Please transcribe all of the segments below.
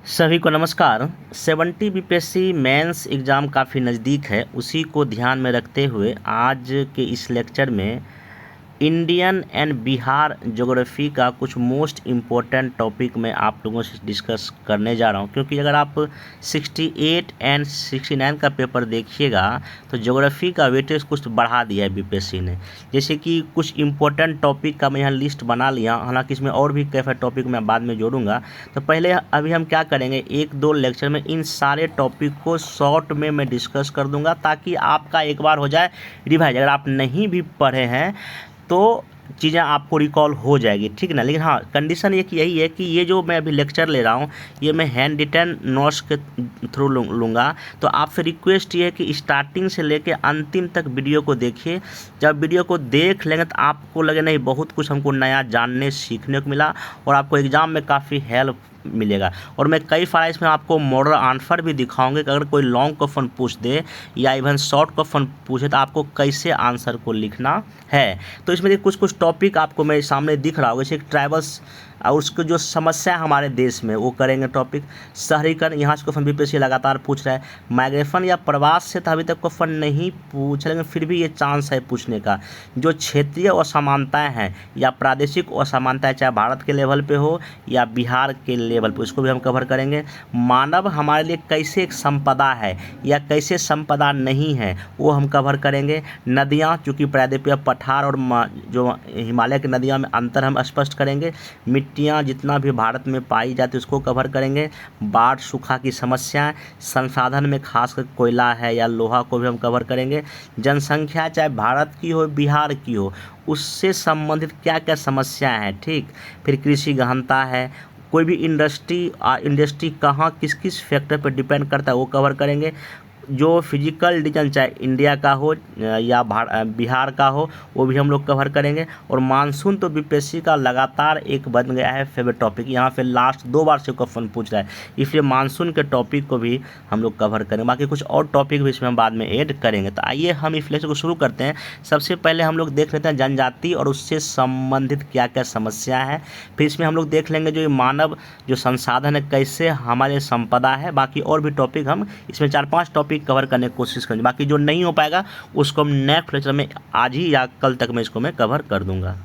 सभी को नमस्कार। 70 बीपीएससी मेंस एग्ज़ाम काफ़ी नज़दीक है, उसी को ध्यान में रखते हुए आज के इस लेक्चर में इंडियन एंड बिहार ज्योग्राफी का कुछ मोस्ट इम्पोर्टेंट टॉपिक मैं आप लोगों से डिस्कस करने जा रहा हूं, क्योंकि अगर आप 68 एंड 69 का पेपर देखिएगा तो ज्योग्राफी का वेटेज कुछ बढ़ा दिया है बीपीएससी ने। जैसे कि कुछ इम्पोर्टेंट टॉपिक का मैं यहाँ लिस्ट बना लिया, हालांकि इसमें और भी कई टॉपिक मैं बाद में जोड़ूंगा। तो पहले अभी हम क्या करेंगे, एक दो लेक्चर में इन सारे टॉपिक को शॉर्ट में मैं डिस्कस कर दूंगा ताकि आपका एक बार हो जाए रिवाइज। अगर आप नहीं भी पढ़े हैं तो चीज़ें आपको रिकॉल हो जाएगी, ठीक है ना। लेकिन हाँ, कंडीशन एक यही है कि ये जो मैं अभी लेक्चर ले रहा हूँ ये मैं हैंड रिटन नोट्स के थ्रू लूँगा। तो आपसे रिक्वेस्ट ये है कि स्टार्टिंग से लेके अंतिम तक वीडियो को देखिए। जब वीडियो को देख लेंगे तो आपको लगे नहीं बहुत कुछ हमको नया जानने सीखने को मिला और आपको एग्ज़ाम में काफ़ी हेल्प मिलेगा। और मैं कई सारा इसमें आपको मॉडल आंसर भी दिखाऊंगे कि अगर कोई लॉन्ग क्वेश्चन पूछ दे या इवन शॉर्ट क्वेश्चन पूछे तो आपको कैसे आंसर को लिखना है। तो इसमें कुछ कुछ टॉपिक आपको मेरे सामने दिख रहा होगा, जैसे ट्राइबल्स और उसको जो समस्या है हमारे देश में वो करेंगे टॉपिक। शहरीकरण, यहाँ से क्वेश्चन बीपीएससी लगातार पूछ रहा है। माइग्रेशन या प्रवास से तो अभी तक क्वेश्चन नहीं पूछ, लेकिन फिर भी ये चांस है पूछने का। जो क्षेत्रीय असमानताएं हैं या प्रादेशिक असमानताएं, चाहे भारत के लेवल पे हो या बिहार के लेवल पे, उसको भी हम कवर करेंगे। मानव हमारे लिए कैसे एक संपदा है या कैसे संपदा नहीं है वो हम कवर करेंगे। नदियाँ, चूँकि प्रायद्वीपीय पठार और जो हिमालय की नदियाँ में अंतर हम स्पष्ट करेंगे। मिट्टियाँ जितना भी भारत में पाई जाती है उसको कवर करेंगे। बाढ़, सूखा की समस्याएं, संसाधन में खासकर कोयला है या लोहा को भी हम कवर करेंगे। जनसंख्या, चाहे भारत की हो बिहार की हो, उससे संबंधित क्या क्या समस्याएं हैं, ठीक। फिर कृषि गहनता है, कोई भी इंडस्ट्री कहाँ किस किस फैक्टर पर डिपेंड करता है वो कवर करेंगे। जो फिजिकल रीजन, चाहे इंडिया का हो या बिहार का हो, वो भी हम लोग कवर करेंगे। और मानसून तो बीपीएससी का लगातार एक बन गया है फेवरेट टॉपिक, यहाँ पे लास्ट 2 बार से क्वेश्चन पूछ रहा है, इसलिए मानसून के टॉपिक को भी हम लोग कवर करेंगे। बाकी कुछ और टॉपिक भी इसमें हम बाद में ऐड करेंगे। तो आइए हम इस लेक्चर को शुरू करते हैं। सबसे पहले हम लोग देख लेते हैं जनजाति और उससे संबंधित क्या क्या समस्या है। फिर इसमें हम लोग देख लेंगे जो मानव जो संसाधन है कैसे हमारे संपदा है। बाकी और भी टॉपिक हम इसमें 4-5 टॉपिक कवर करने की कोशिश करेंगे। बाकी जो नहीं हो पाएगा उसको हम नेक्स्ट लेक्चर में आज ही या कल तक में इसको मैं कवर कर दूंगा।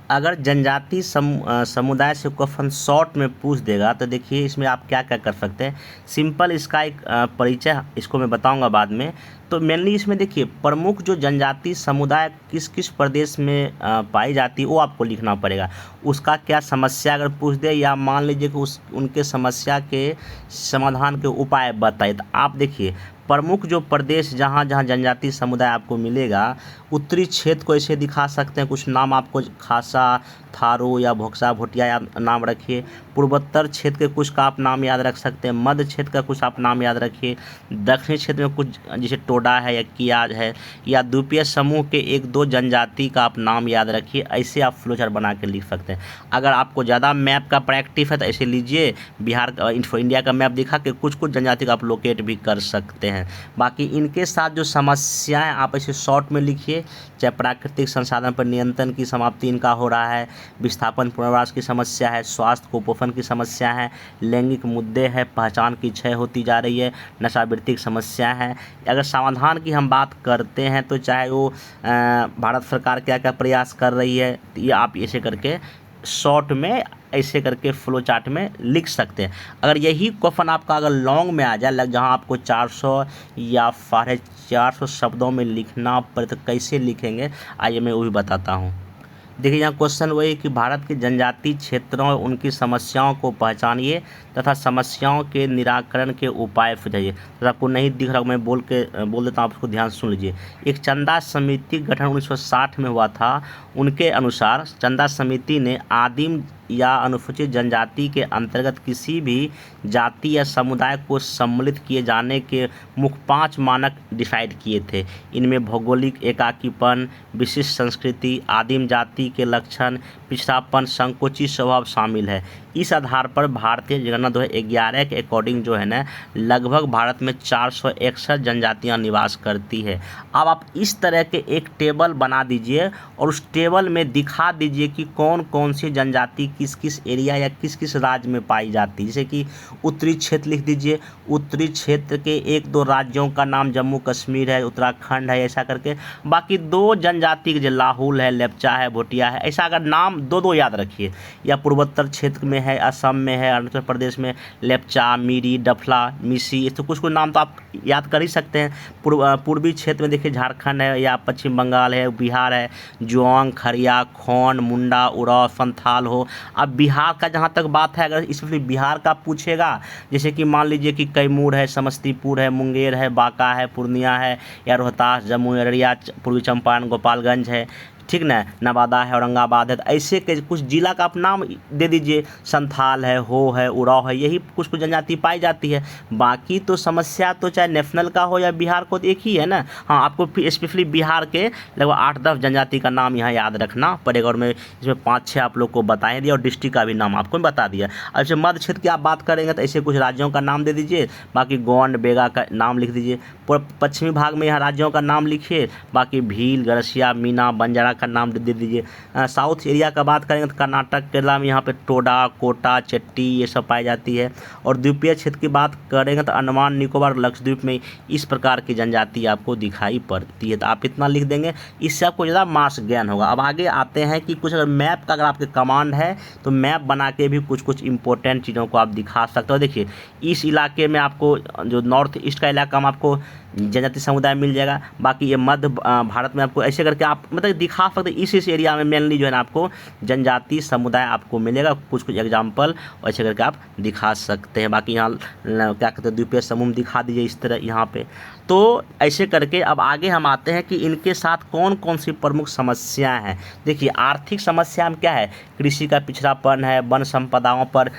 अगर जनजाति समुदाय से क्वेश्चन शॉर्ट में पूछ देगा तो देखिए इसमें आप क्या क्या कर सकते हैं। सिंपल इसका एक परिचय इसको मैं बताऊंगा बाद में। तो मेनली इसमें देखिए प्रमुख जो जनजाति समुदाय किस किस प्रदेश में पाई जाती है वो आपको लिखना पड़ेगा। उसका क्या समस्या अगर पूछ दे या मान लीजिए कि उनके समस्या के समाधान के उपाय बताए, तो आप देखिए प्रमुख जो प्रदेश जहाँ जहाँ जनजाति समुदाय आपको मिलेगा, उत्तरी क्षेत्र को ऐसे दिखा सकते हैं। कुछ नाम आपको खासा, थारू या भोक्सा भोटिया नाम रखिए। पूर्वोत्तर क्षेत्र के कुछ का आप नाम याद रख सकते हैं। मध्य क्षेत्र का कुछ आप नाम याद रखिए। दक्षिणी क्षेत्र में कुछ जैसे टोडा है या कियाज है, या द्वीपीय समूह के 1-2 जनजाति का आप नाम याद रखिए। ऐसे आप फ्लोचार्ट बना के लिख सकते हैं। अगर आपको ज़्यादा मैप का प्रैक्टिस है तो ऐसे लीजिए, बिहार इंडिया का मैप दिखा के कुछ कुछ जनजाति का आप लोकेट भी कर सकते हैं। बाकी इनके साथ जो समस्याएं आप ऐसे शॉर्ट में लिखिए, चाहे प्राकृतिक संसाधन पर नियंत्रण की समाप्ति इनका हो रहा है, विस्थापन पुनर्वास की समस्या है, स्वास्थ्य कुपोषण की समस्या है, लैंगिक मुद्दे हैं, पहचान की क्षय होती जा रही है, नशावृत्ति की समस्या है। अगर समाधान की हम बात करते हैं तो चाहे वो भारत सरकार क्या क्या प्रयास कर रही है, ये आप ऐसे करके शॉर्ट में ऐसे करके फ्लो चार्ट में लिख सकते हैं। अगर यही क्वेश्चन आपका अगर लॉन्ग में आ जाए, जहां आपको 400 या 450 शब्दों में लिखना पड़े तो कैसे लिखेंगे आइए मैं वो भी बताता हूं। देखिए यहाँ क्वेश्चन वही कि भारत के जनजातीय क्षेत्रों और उनकी समस्याओं को पहचानिए तथा समस्याओं के निराकरण के उपाय सुझाइए। तो आपको नहीं दिख रहा, मैं बोल देता हूँ, आप उसको ध्यान सुन लीजिए। एक चंदा समिति गठन 1960 में हुआ था। उनके अनुसार चंदा समिति ने आदिम या अनुसूचित जनजाति के अंतर्गत किसी भी जाति या समुदाय को सम्मिलित किए जाने के मुख्य 5 मानक डिसाइड किए थे। इनमें भौगोलिक एकाकीपन, विशिष्ट संस्कृति, आदिम जाति के लक्षण, पिछड़ापन, संकोची स्वभाव शामिल है। इस आधार पर भारतीय जनगणना 2011 के अकॉर्डिंग जो है ना लगभग भारत में 461 जनजातियां निवास करती है। अब आप इस तरह के एक टेबल बना दीजिए और उस टेबल में दिखा दीजिए कि कौन कौन सी जनजाति किस किस एरिया या किस किस राज्य में पाई जाती है। जैसे कि उत्तरी क्षेत्र लिख दीजिए, उत्तरी क्षेत्र के 1-2 राज्यों का नाम जम्मू कश्मीर है, उत्तराखंड है, ऐसा करके बाकी 2 जनजाति के लाहुल है, लेप्चा है, भोटिया है, ऐसा अगर नाम 2-2 याद रखिए। या पूर्वोत्तर क्षेत्र में है, असम में है, अरुणाचल प्रदेश में लेप्चा, मीरी, डफला, मिसी, तो कुछ नाम तो आप याद कर ही सकते हैं। पूर्वी क्षेत्र में देखिए झारखंड है या पश्चिम बंगाल है, बिहार है, जुआंग, खरिया, खोन, मुंडा, उराव, संथाल हो। अब बिहार का जहाँ तक बात है, अगर इसमें बिहार का पूछेगा, जैसे कि मान लीजिए कि कैमूर है, समस्तीपुर है, मुंगेर है, बांका है, पूर्णिया है, या रोहतास, जमुई, अररिया, पूर्वी चंपारण, गोपालगंज है, ठीक ना, नवादा है, औरंगाबाद है, तो ऐसे के कुछ जिला का आप नाम दे दीजिए। संथाल है, हो है, उराव है, यही कुछ कुछ जनजाति पाई जाती है। बाकी तो समस्या तो चाहे नेशनल का हो या बिहार को तो एक ही है ना। हाँ, आपको स्पेशली बिहार के लगभग 8-10 जनजाति का नाम यहाँ याद रखना पड़ेगा, और मैं इसमें 5-6 आप लोग को बताए दिया और डिस्ट्रिक्ट का भी नाम आपको बता दिया। अब जैसे मध्य क्षेत्र की आप बात करेंगे तो ऐसे कुछ राज्यों का नाम दे दीजिए, बाकी गोंड, बेगा का नाम लिख दीजिए। पश्चिमी भाग में यहाँ राज्यों का नाम लिखिए, बाकी भील, गरसिया, मीना, बंजारा का नाम दे दीजिए। साउथ एरिया का बात करेंगे तो कर्नाटक, केरला में यहाँ पे टोडा, कोटा, चट्टी ये सब पाई जाती है। और द्वीपीय क्षेत्र की बात करेंगे तो अंडमान निकोबार, लक्षद्वीप में इस प्रकार की जनजाति आपको दिखाई पड़ती है। तो आप इतना लिख देंगे, इससे आपको ज़्यादा मार्क्स ज्ञान होगा। अब आगे आते हैं कि कुछ अगर मैप का अगर आपके कमांड है तो मैप बना के भी कुछ कुछ इंपॉर्टेंट चीज़ों को आप दिखा सकते हो। देखिए इस इलाके में आपको जो नॉर्थ ईस्ट का इलाका में आपको जनजाति समुदाय मिल जाएगा, बाकी ये मध्य भारत में आपको ऐसे करके आप मतलब दिखा सकते हैं। इस एरिया में मेनली जो है ना आपको जनजाति समुदाय आपको मिलेगा, कुछ कुछ एग्जाम्पल ऐसे करके आप दिखा सकते हैं। बाकी यहाँ क्या कहते हैं द्वीपीय समूह दिखा दीजिए इस तरह यहाँ पे। तो ऐसे करके अब आगे हम आते हैं कि इनके साथ कौन कौन सी प्रमुख समस्याएं हैं। देखिए आर्थिक समस्या में क्या है, कृषि का पिछड़ापन है, वन संपदाओं पर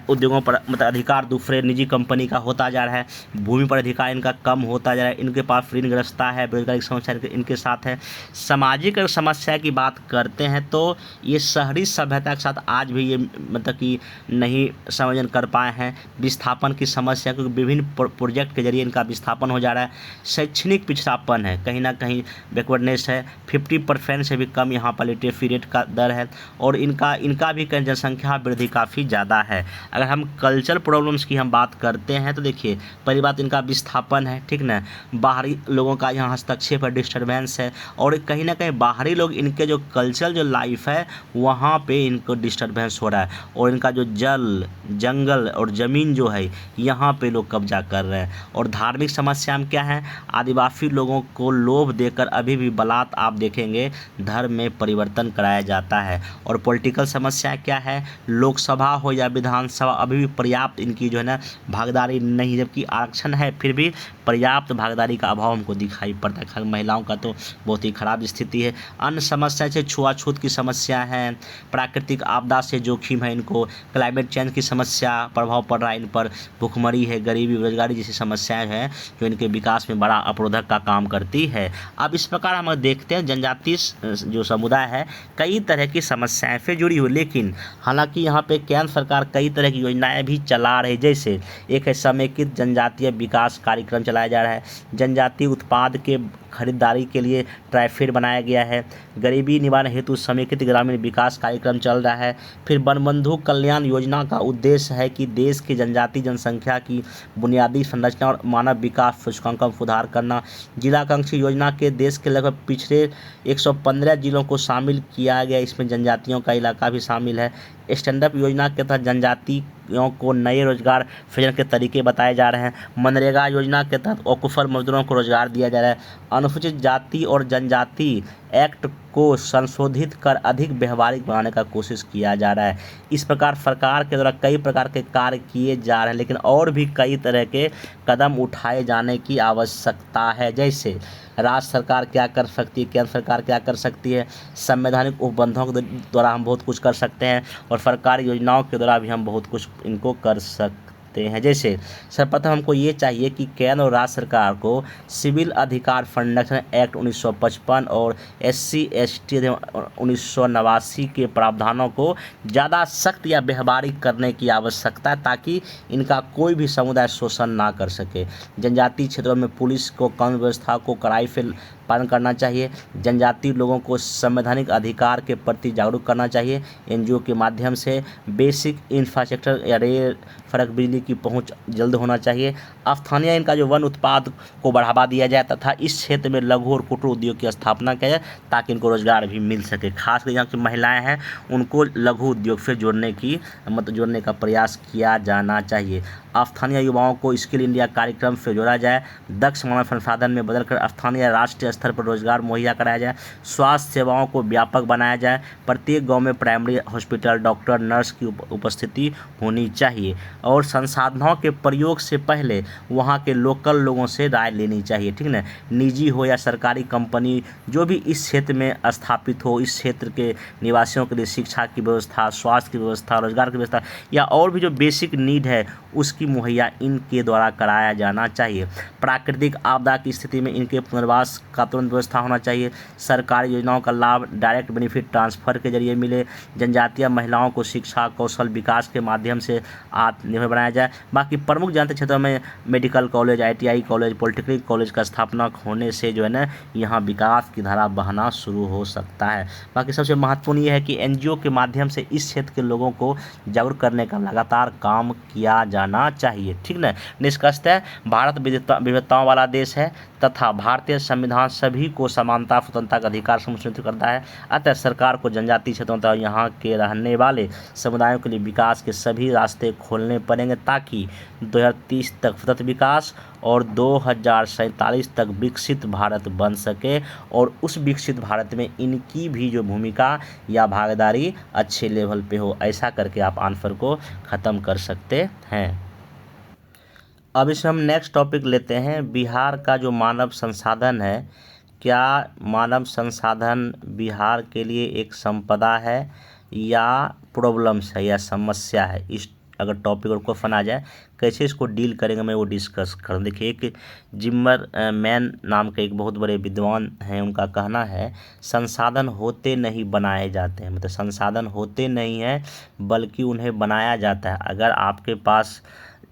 उद्योगों पर मतलब अधिकार दूसरे निजी कंपनी का होता जा रहा है, भूमि पर अधिकार इनका कम होता जा रहा है, इनके पास ऋणग्रस्तता है, बेरोजगारी की समस्या इनके साथ है। सामाजिक समस्या की बात करते हैं तो ये शहरी सभ्यता के साथ आज भी ये मतलब कि नहीं संयोजन कर पाए हैं। विस्थापन की समस्या, क्योंकि विभिन्न प्रोजेक्ट के जरिए इनका विस्थापन हो जा रहा है। शैक्षणिक पिछड़ापन है, कहीं ना कहीं बैकवर्डनेस है, 50% से भी कम यहाँ पर लिटरेसी रेट का दर है, और इनका भी कहीं जनसंख्या वृद्धि काफ़ी ज़्यादा है। अगर हम कल्चरल प्रॉब्लम्स की हम बात करते हैं तो देखिए पहली बात इनका विस्थापन है, ठीक ना, बाहरी लोगों का यहाँ हस्तक्षेप है, डिस्टर्बेंस है, और कहीं ना कहीं बाहरी लोग इनके जो कल्चरल जो लाइफ है वहाँ पे इनको डिस्टर्बेंस हो रहा है, और इनका जो जल, जंगल और ज़मीन जो है यहाँ पे लोग कब्जा कर रहे हैं। और धार्मिक समस्या में क्या है, आदिवासी लोगों को लोभ देकर अभी भी बलात् आप देखेंगे धर्म में परिवर्तन कराया जाता है। और पॉलिटिकल समस्या क्या है, लोकसभा हो या विधानसभा अभी भी पर्याप्त इनकी जो है ना भागीदारी नहीं, जबकि आरक्षण है फिर भी पर्याप्त भागीदारी का अभाव हमको दिखाई पड़ता है। महिलाओं का तो बहुत ही खराब स्थिति है। अन्य समस्या से छुआछूत की समस्या है, प्राकृतिक आपदा से जोखिम है इनको, क्लाइमेट चेंज की समस्या प्रभाव पड़ रहा है इन पर, भुखमरी है, गरीबी, बेरोजगारी जैसी समस्याएं हैं जो इनके विकास में बड़ा अवरोधक का काम करती है। अब इस प्रकार हम देखते हैं जनजातीय जो समुदाय है कई तरह की समस्याएं से जुड़ी हुई, लेकिन हालांकि यहाँ पे केंद्र सरकार कई तरह की योजनाएं भी चला रही है। जैसे एक है समेकित जनजातीय विकास कार्यक्रम चलाया जा रहा है, जनजातीय उत्पाद के खरीदारी के लिए ट्राइफेड बनाया गया है, गरीबी निवारण हेतु समेकित ग्रामीण विकास कार्यक्रम चल रहा है। फिर वनबंधु कल्याण योजना का उद्देश्य है कि देश की जनजातीय जनसंख्या की बुनियादी संरचना और मानव विकास सूचकांक में सुधार करना। जिलाकांक्षी योजना के देश के लगभग पिछड़े 115 जिलों को शामिल किया गया, इसमें जनजातियों का इलाका भी शामिल है। स्टैंड अप योजना के तहत जनजातियों को नए रोजगार सृजन के तरीके बताए जा रहे हैं। मनरेगा योजना के तहत अकुशल मजदूरों को रोजगार दिया जा रहा है। अनुसूचित जाति और जनजाति एक्ट को संशोधित कर अधिक व्यवहारिक बनाने का कोशिश किया जा रहा है। इस प्रकार सरकार के द्वारा कई प्रकार के कार्य किए जा रहे हैं, लेकिन और भी कई तरह के कदम उठाए जाने की आवश्यकता है। जैसे राज्य सरकार क्या कर सकती है, केंद्र सरकार क्या कर सकती है, संवैधानिक उपबंधों के द्वारा हम बहुत कुछ कर सकते हैं, और सरकारी योजनाओं के द्वारा भी हम बहुत कुछ इनको कर सकते सकते हैं। जैसे सर्वप्रथम हमको ये चाहिए कि केंद्र और राज्य सरकार को सिविल अधिकार संरक्षण एक्ट 1955 और SC/ST 1989 के प्रावधानों को ज़्यादा सख्त या व्यवहारिक करने की आवश्यकता है, ताकि इनका कोई भी समुदाय शोषण ना कर सके। जनजातीय क्षेत्रों में पुलिस को कानून व्यवस्था को कड़ाई से पालन करना चाहिए। जनजातीय लोगों को संवैधानिक अधिकार के प्रति जागरूक करना चाहिए। NGO के माध्यम से बेसिक इंफ्रास्ट्रक्चर या रेल, सड़क, बिजली की पहुंच जल्द होना चाहिए। स्थानीय इनका जो वन उत्पाद को बढ़ावा दिया जाए तथा इस क्षेत्र में लघु और कुटीर उद्योग की स्थापना की जाए, ताकि इनको रोजगार भी मिल सके। खासकर यहाँ की महिलाएं हैं, उनको लघु उद्योग से जोड़ने का प्रयास किया जाना चाहिए। स्थानीय युवाओं को स्किल इंडिया कार्यक्रम से जोड़ा जाए। दक्ष मानव संसाधन में बदलकर स्थानीय राष्ट्रीय स्तर पर रोजगार मुहैया कराया जाए। स्वास्थ्य सेवाओं को व्यापक बनाया जाए। प्रत्येक गांव में प्राइमरी हॉस्पिटल, डॉक्टर, नर्स की उपस्थिति होनी चाहिए। और संसाधनों के प्रयोग से पहले वहां के लोकल लोगों से राय लेनी चाहिए, ठीक ना। निजी हो या सरकारी कंपनी जो भी इस क्षेत्र में स्थापित हो, इस क्षेत्र के निवासियों के लिए शिक्षा की व्यवस्था, स्वास्थ्य की व्यवस्था, रोजगार की व्यवस्था या और भी जो बेसिक नीड है उसकी मुहैया इनके द्वारा कराया जाना चाहिए। प्राकृतिक आपदा की स्थिति में इनके पुनर्वास का तुरंत व्यवस्था होना चाहिए। सरकारी योजनाओं का लाभ डायरेक्ट बेनिफिट ट्रांसफ़र के जरिए मिले। जनजातीय महिलाओं को शिक्षा, कौशल विकास के माध्यम से आत्मनिर्भर बनाया जाए। बाकी प्रमुख जनजातीय क्षेत्रों में medical college, ITI college, polytechnic college का स्थापना होने से जो है ना यहाँ विकास की धारा बहना शुरू हो सकता है। बाकी सबसे महत्वपूर्ण ये है कि NGO के माध्यम से इस क्षेत्र के लोगों को जागरूक करने का लगातार काम किया जाना चाहिए, ठीक ना। निष्कर्षतः भारत विविधताओं वाला देश है तथा भारतीय संविधान सभी को समानता, स्वतंत्रता का अधिकार सुनिश्चित करता है। अतः सरकार को जनजातीय क्षेत्रों तथा यहाँ के रहने वाले समुदायों के लिए विकास के सभी रास्ते खोलने पड़ेंगे, ताकि 2030 तक सतत विकास और 2047 तक विकसित भारत बन सके। और उस विकसित भारत में इनकी भी जो भूमिका या भागीदारी अच्छे लेवल पे हो। ऐसा करके आप आंसर को ख़त्म कर सकते हैं। अब इसे हम नेक्स्ट टॉपिक लेते हैं। बिहार का जो मानव संसाधन है, क्या मानव संसाधन बिहार के लिए एक संपदा है या प्रॉब्लम्स है या समस्या है? इस अगर टॉपिक और क्वेश्चन आ जाए, कैसे इसको डील करेंगे मैं वो डिस्कस करूँ। देखिए, एक जिम्मर मैन नाम के एक बहुत बड़े विद्वान हैं, उनका कहना है संसाधन होते नहीं बनाए जाते हैं। मतलब संसाधन होते नहीं हैं बल्कि उन्हें बनाया जाता है। अगर आपके पास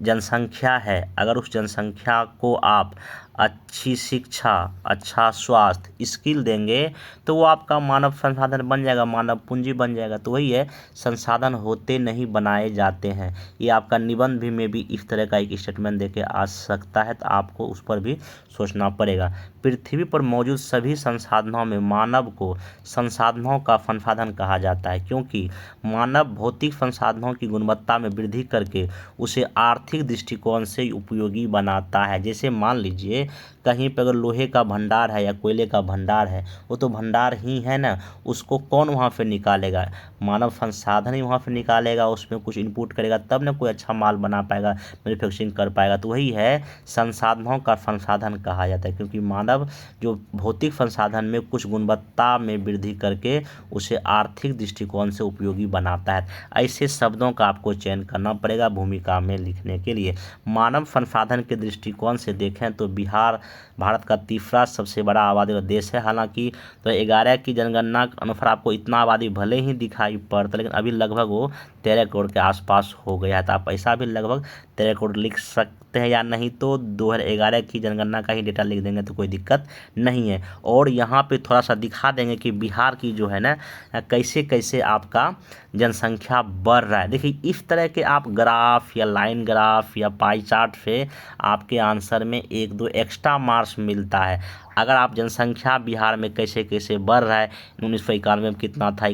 जनसंख्या है, अगर उस जनसंख्या को आप अच्छी शिक्षा, अच्छा स्वास्थ्य, स्किल देंगे तो वो आपका मानव संसाधन बन जाएगा, मानव पूंजी बन जाएगा। तो वही है, संसाधन होते नहीं बनाए जाते हैं। ये आपका निबंध भी में भी इस तरह का एक स्टेटमेंट देके आ सकता है, तो आपको उस पर भी सोचना पड़ेगा। पृथ्वी पर मौजूद सभी संसाधनों में मानव को संसाधनों का संसाधन कहा जाता है, क्योंकि मानव भौतिक संसाधनों की गुणवत्ता में वृद्धि करके उसे आर्थिक दृष्टिकोण से उपयोगी बनाता है। जैसे मान लीजिए कहीं पर अगर लोहे का भंडार है या कोयले का भंडार है, वो तो भंडार ही है ना, उसको कौन वहाँ से निकालेगा? मानव संसाधन ही वहाँ से निकालेगा, उसमें कुछ इनपुट करेगा तब ना कोई अच्छा माल बना पाएगा, मैन्युफैक्चरिंग कर पाएगा। तो वही है, संसाधनों का संसाधन कहा जाता है, क्योंकि मानव जो भौतिक संसाधन में कुछ गुणवत्ता में वृद्धि करके उसे आर्थिक दृष्टिकोण से उपयोगी बनाता है। ऐसे शब्दों का आपको चयन करना पड़ेगा भूमिका में लिखने के लिए। मानव संसाधन के दृष्टिकोण से देखें तो बिहार भारत का तीसरा सबसे बड़ा आबादी वाला देश है। हालांकि तो 11 की जनगणना के अनुसार आपको इतना आबादी भले ही दिखाई पड़ता, लेकिन अभी लगभग वो 13 करोड़ के आसपास हो गया है। तो आप ऐसा भी लगभग 13 करोड़ लिख सकते हैं, या नहीं तो 2011 की जनगणना का ही डेटा लिख देंगे तो कोई दिक्कत नहीं है। और यहाँ पे थोड़ा सा दिखा देंगे कि बिहार की जो है ना कैसे कैसे आपका जनसंख्या बढ़ रहा है। देखिए, इस तरह के आप ग्राफ या लाइन ग्राफ या पाई चार्ट से आपके आंसर में 1-2 एक्स्ट्रा मार्क्स मिलता है। अगर आप जनसंख्या बिहार में कैसे कैसे बढ़ रहा है, 1991 में कितना था,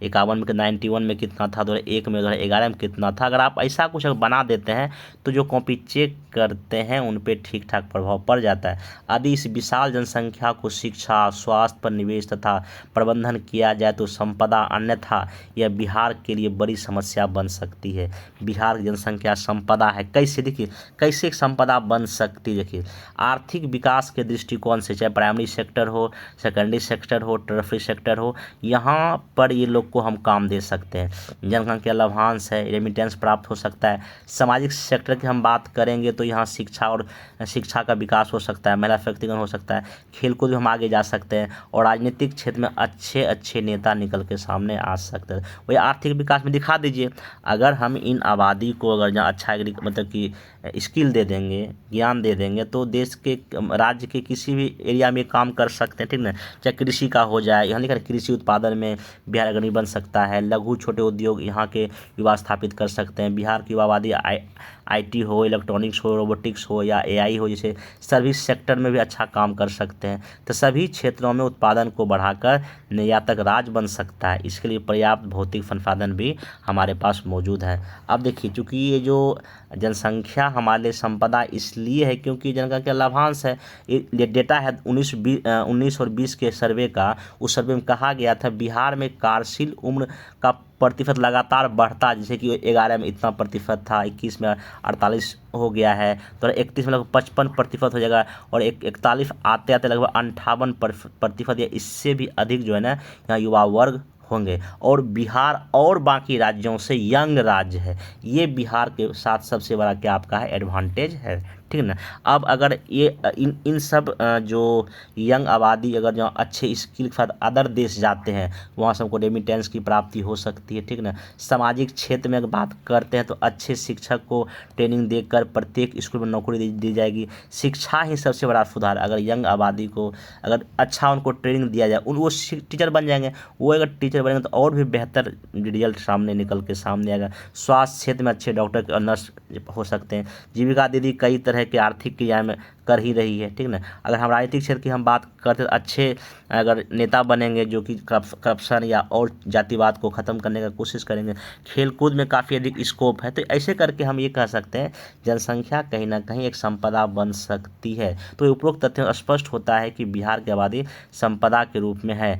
51 में, 91 में कितना था, 2001 में, 2011 में कितना था, अगर आप ऐसा कुछ बना देते हैं तो जो कॉपी चेक करते हैं उन पे ठीक ठाक प्रभाव पड़ जाता है। यदि इस विशाल जनसंख्या को शिक्षा, स्वास्थ्य पर निवेश तथा प्रबंधन किया जाए तो संपदा, अन्यथा यह बिहार के लिए बड़ी समस्या बन सकती है। बिहार की जनसंख्या संपदा है, कैसे? देखिए कैसे संपदा बन सकती है। देखिए, आर्थिक विकास के दृष्टिकोण कौन से, चाहे प्राइमरी सेक्टर हो, सेकेंडरी सेक्टर हो, टर्फरी सेक्टर हो, यहाँ पर ये लोग को हम काम दे सकते हैं। जनसंख्या लाभांश है, रेमिटेंस प्राप्त हो सकता है। सामाजिक सेक्टर की हम बात करेंगे तो यहाँ शिक्षा का विकास हो सकता है, महिला सशक्तिकरण हो सकता है, खेलकूद में हम आगे जा सकते हैं और राजनीतिक क्षेत्र में अच्छे अच्छे नेता निकल के सामने आ सकते हैं। वही आर्थिक विकास में दिखा दीजिए, अगर हम इन आबादी को अगर जहाँ अच्छा मतलब कि स्किल दे देंगे, ज्ञान दे देंगे, तो देश के राज्य के किसी भी एरिया में काम कर सकते हैं, ठीक ना। चाहे कृषि का हो जाए, यहाँ लिखा कृषि उत्पादन में बिहार अग्रणी बन सकता है। लघु छोटे उद्योग यहाँ के युवा स्थापित कर सकते हैं। बिहार की युवा आबादी IT हो, इलेक्ट्रॉनिक्स हो, रोबोटिक्स हो या AI हो, जैसे सर्विस सेक्टर में भी अच्छा काम कर सकते हैं। तो सभी क्षेत्रों में उत्पादन को बढ़ाकर निर्यातक राज्य बन सकता है। इसके लिए पर्याप्त भौतिक संसाधन भी हमारे पास मौजूद है। अब देखिए, चूँकि ये जो जनसंख्या हमारे लिए संपदा इसलिए है क्योंकि जनसंख्या लाभांश है। ये डेटा है 19 और 20 के सर्वे का। उस सर्वे में कहा गया था बिहार में कार्यशील उम्र का प्रतिशत लगातार बढ़ता, जैसे कि 11 में इतना प्रतिशत था, 21 में 48 हो गया है, तो 31 में लगभग 55% हो जाएगा और 41 आते आते लगभग 58% या इससे भी अधिक जो है ना यहाँ युवा वर्ग होंगे। और बिहार और बाकी राज्यों से यंग राज्य है, ये बिहार के साथ सबसे बड़ा क्या आपका है एडवांटेज है, ठीक है ना। अब अगर ये इन सब जो यंग आबादी अगर जो अच्छे स्किल के साथ अदर देश जाते हैं, वहाँ से हमको रेमिटेंस की प्राप्ति हो सकती है, ठीक ना। सामाजिक क्षेत्र में अगर बात करते हैं तो अच्छे शिक्षक को ट्रेनिंग देकर प्रत्येक स्कूल में नौकरी दी जाएगी। शिक्षा ही सबसे बड़ा सुधार। अगर यंग आबादी को अगर अच्छा उनको ट्रेनिंग दिया जाए, वो टीचर बन जाएंगे। वो अगर टीचर बनेंगे तो और भी बेहतर रिजल्ट सामने निकल के सामने आएगा। स्वास्थ्य क्षेत्र में अच्छे डॉक्टर और नर्स हो सकते हैं। जीविका दीदी कई तरह के आर्थिक क्रिया में कर ही रही है, ठीक ना। अगर हम राजनीतिक क्षेत्र की हम बात करते तो अच्छे अगर नेता बनेंगे जो कि करप्शन या और जातिवाद को ख़त्म करने का कोशिश करेंगे। खेलकूद में काफ़ी अधिक स्कोप है। तो ऐसे करके हम ये कह सकते हैं जनसंख्या कहीं ना कहीं एक संपदा बन सकती है। तो उपरोक्त तथ्यों स्पष्ट होता है कि बिहार की आबादी संपदा के रूप में है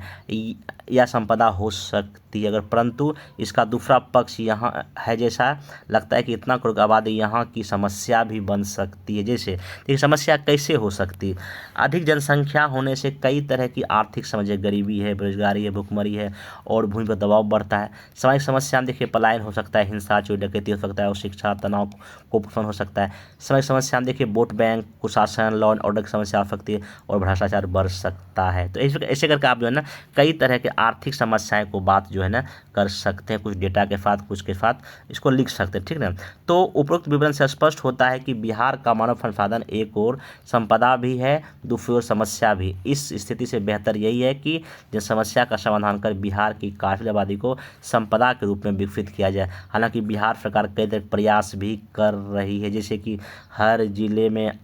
या संपदा हो सकती है। अगर परंतु इसका दूसरा पक्ष यहाँ है, जैसा लगता है कि इतना करोड़ आबादी यहाँ की समस्या भी बन सकती है। जैसे देखिए समस्या कैसे हो सकती है। अधिक जनसंख्या होने से कई तरह की आर्थिक समस्या, गरीबी है, बेरोजगारी है, भुखमरी है और भूमि पर दबाव बढ़ता है। सामाजिक समस्या में देखिए पलायन हो सकता है, हिंसा चोरी डकैती हो सकता है और शिक्षा तनाव कुपोषण हो सकता है। सामाजिक समस्या में देखिए वोट बैंक, कुशासन, लॉ एंड ऑर्डर की समस्या हो सकती है और भ्रष्टाचार बढ़ सकता है। तो ऐसे करके आप जो है ना कई तरह के आर्थिक समस्याएं को बात जो है ना कर सकते हैं। कुछ डेटा के साथ, कुछ के साथ इसको लिख सकते हैं, ठीक ना। तो उपरोक्त विवरण से स्पष्ट होता है कि बिहार का मानव संसाधन एक और संपदा भी है, दूसरी ओर समस्या भी। इस स्थिति से बेहतर यही है कि जिस समस्या का समाधान कर बिहार की काफिल आबादी को संपदा के रूप में विकसित किया जाए। हालांकि बिहार सरकार कई तरह प्रयास भी कर रही है, जैसे कि हर जिले में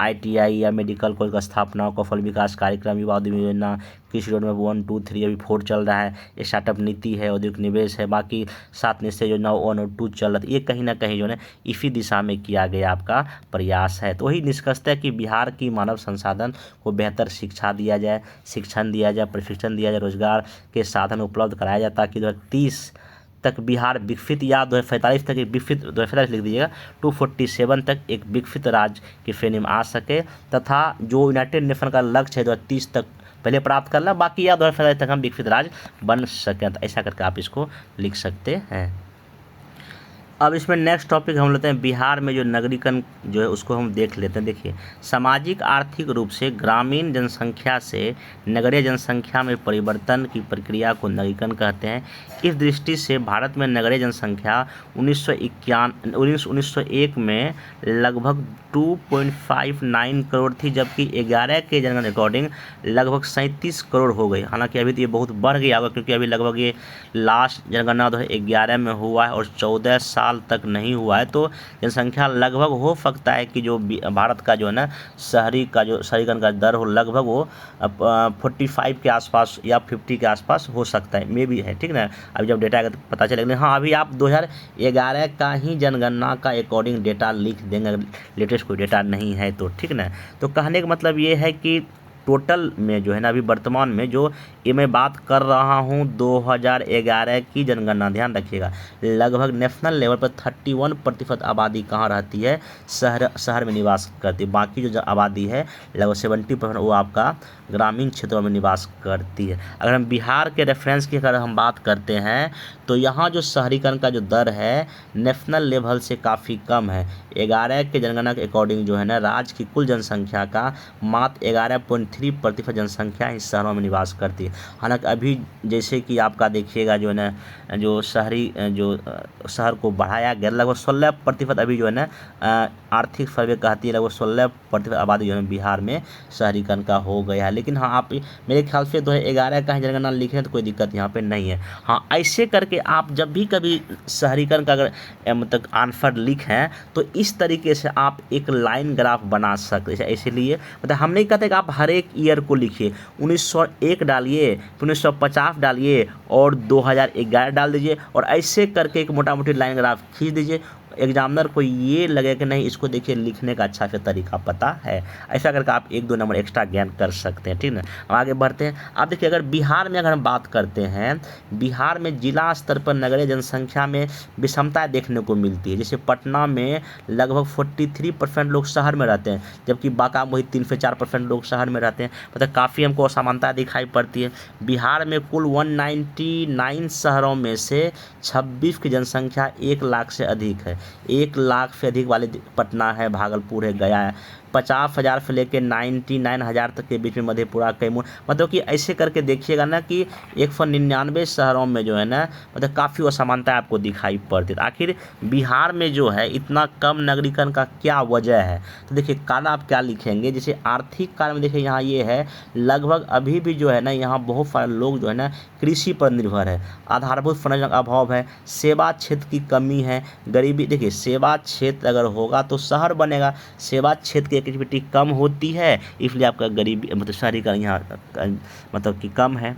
ITI या मेडिकल कॉलेज का स्थापना, कौशल विकास कार्यक्रम, युवा उद्यमी योजना, कृषि रोड में 1, 2, 3 अभी 4 चल रहा है। स्टार्टअप नीति है, औद्योगिक निवेश है, बाकी 7 निश्चय योजना 1 और 2 चल रहा है। ये कहीं ना कहीं जो है इसी दिशा में किया गया आपका प्रयास है। तो वही निष्कर्ष है कि बिहार की मानव संसाधन को बेहतर शिक्षा दिया जाए, शिक्षण दिया जाए, प्रशिक्षण दिया जाए, रोजगार के साधन उपलब्ध कराया जाए ताकि 2030 तक बिहार विकसित या 2045 तक एक विकसित, 2045 लिख दीजिएगा, 247 तक एक विकसित राज्य की श्रेणी में आ सके। तथा जो यूनाइटेड नेशन का लक्ष्य है 2030 तक पहले प्राप्त करना, बाकी या 2045 तक हम विकसित राज्य बन सकें। तो ऐसा करके आप इसको लिख सकते हैं। अब इसमें नेक्स्ट टॉपिक हम लेते हैं बिहार में जो नगरीकरण जो है उसको हम देख लेते हैं। देखिए सामाजिक आर्थिक रूप से ग्रामीण जनसंख्या से नगरीय जनसंख्या में परिवर्तन की प्रक्रिया को नगरीकरण कहते हैं। इस दृष्टि से भारत में नगरीय जनसंख्या 1901 में लगभग 2.59 करोड़ थी, जबकि 11 के जनगणना अकॉर्डिंग लगभग 37 करोड़ हो गई। हालांकि अभी तो ये बहुत बढ़ गया होगा क्योंकि अभी लगभग ये लास्ट जनगणना 2011 में हुआ है और 14 साल तक नहीं हुआ है। तो जनसंख्या लगभग हो सकता है कि जो भारत का जो है ना शहरीकरण का दर हो लगभग वो 45 के आसपास या 50 के आसपास हो सकता है, मे भी है, ठीक ना। अभी जब डेटा आएगा तो पता चलेगा। हाँ अभी आप 2011 का ही जनगणना का अकॉर्डिंग डेटा लिख देंगे, लेटेस्ट कोई डेटा नहीं है तो, ठीक ना। तो कहने का मतलब ये है कि टोटल में जो है ना अभी वर्तमान में जो ये मैं बात कर रहा हूँ 2011 की जनगणना, ध्यान रखिएगा, लगभग नेशनल लेवल पर 31% आबादी कहाँ रहती है, शहर में निवास करती है। बाकी जो आबादी है लगभग 70% वो आपका ग्रामीण क्षेत्रों में निवास करती है। अगर हम बिहार के रेफरेंस की अगर हम बात करते हैं तो यहाँ जो शहरीकरण का जो दर है नेशनल लेवल से काफ़ी कम है। 11 के जनगणना के अकॉर्डिंग जो है ना राज्य की कुल जनसंख्या का मात्र 11.3% जनसंख्या इस शहरों में निवास करती है। हालांकि अभी जैसे कि आपका देखिएगा जो है ना जो शहर को बढ़ाया गया, लगभग 16% अभी जो है ना आर्थिक सर्वे कहती है लगभग 16% आबादी जो है बिहार में शहरीकरण का हो गया है। लेकिन हाँ आप मेरे ख्याल से 2011 का जनगणना लिखे तो कोई दिक्कत यहाँ पे नहीं है। हाँ ऐसे करके आप जब भी कभी शहरीकरण का अगर मतलब आंसर लिखें तो इस तरीके से आप एक लाइन ग्राफ बना सकते हैं। इसीलिए मतलब हम नहीं कहते कि आप हर एक ईयर को लिखिए, 1901 डालिए, 1950 डालिए और 2011 डाल दीजिए और ऐसे करके एक मोटा मोटी लाइन ग्राफ खींच दीजिए। एग्जामिनर को ये लगे कि नहीं इसको देखिए लिखने का अच्छा से तरीका पता है, ऐसा करके आप 1-2 नंबर एक्स्ट्रा गेन कर सकते हैं। ठीक है, आगे बढ़ते हैं। आप देखिए अगर बिहार में अगर हम बात करते हैं, बिहार में जिला स्तर पर नगरीय जनसंख्या में विषमता देखने को मिलती है। जैसे पटना में लगभग 43% लोग शहर में रहते हैं, जबकि बाका वही 3 से 4% लोग शहर में रहते हैं। मतलब काफ़ी हमको असमानता दिखाई पड़ती है। बिहार में कुल 199 शहरों में से 26 की जनसंख्या 1 लाख से अधिक है। 1 लाख से अधिक वाले पटना है, भागलपुर है, गया है। 50,000 से लेकर 99,000 तक के बीच में मधेपुरा, कैमूर, मतलब कि ऐसे करके देखिएगा ना कि 199 शहरों में जो है ना मतलब काफ़ी असमानता आपको दिखाई पड़ती है। आखिर बिहार में जो है इतना कम नगरीकरण का क्या वजह है, तो देखिए कारण आप क्या लिखेंगे। जैसे आर्थिक कारण में देखिए यहाँ ये है लगभग अभी भी जो है ना यहाँ बहुत सारे लोग जो है ना कृषि पर निर्भर है, आधारभूत संरचना का अभाव है, सेवा क्षेत्र की कमी है, गरीबी। देखिए सेवा क्षेत्र अगर होगा तो शहर बनेगा, सेवा क्षेत्र की एक्टिविटी कम होती है इसलिए आपका गरीबी मतलब शहरीकरण यहाँ मतलब कि कम है।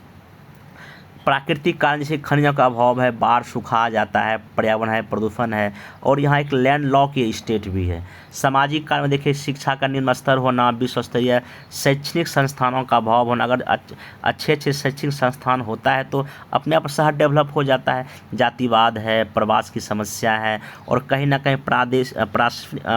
प्राकृतिक कारण जैसे खनिजों का अभाव है, बाढ़ सूखा आ जाता है, पर्यावरण है, प्रदूषण है और यहाँ एक लैंड लॉक की स्टेट भी है। सामाजिक कारण में देखिए शिक्षा का निम्न स्तर होना, विश्व स्तरीय शैक्षणिक संस्थानों का अभाव होना। अगर अच्छे शैक्षणिक संस्थान होता है तो अपने आप शहर डेवलप हो जाता है। जातिवाद है, प्रवास की समस्या है और कहीं ना कहीं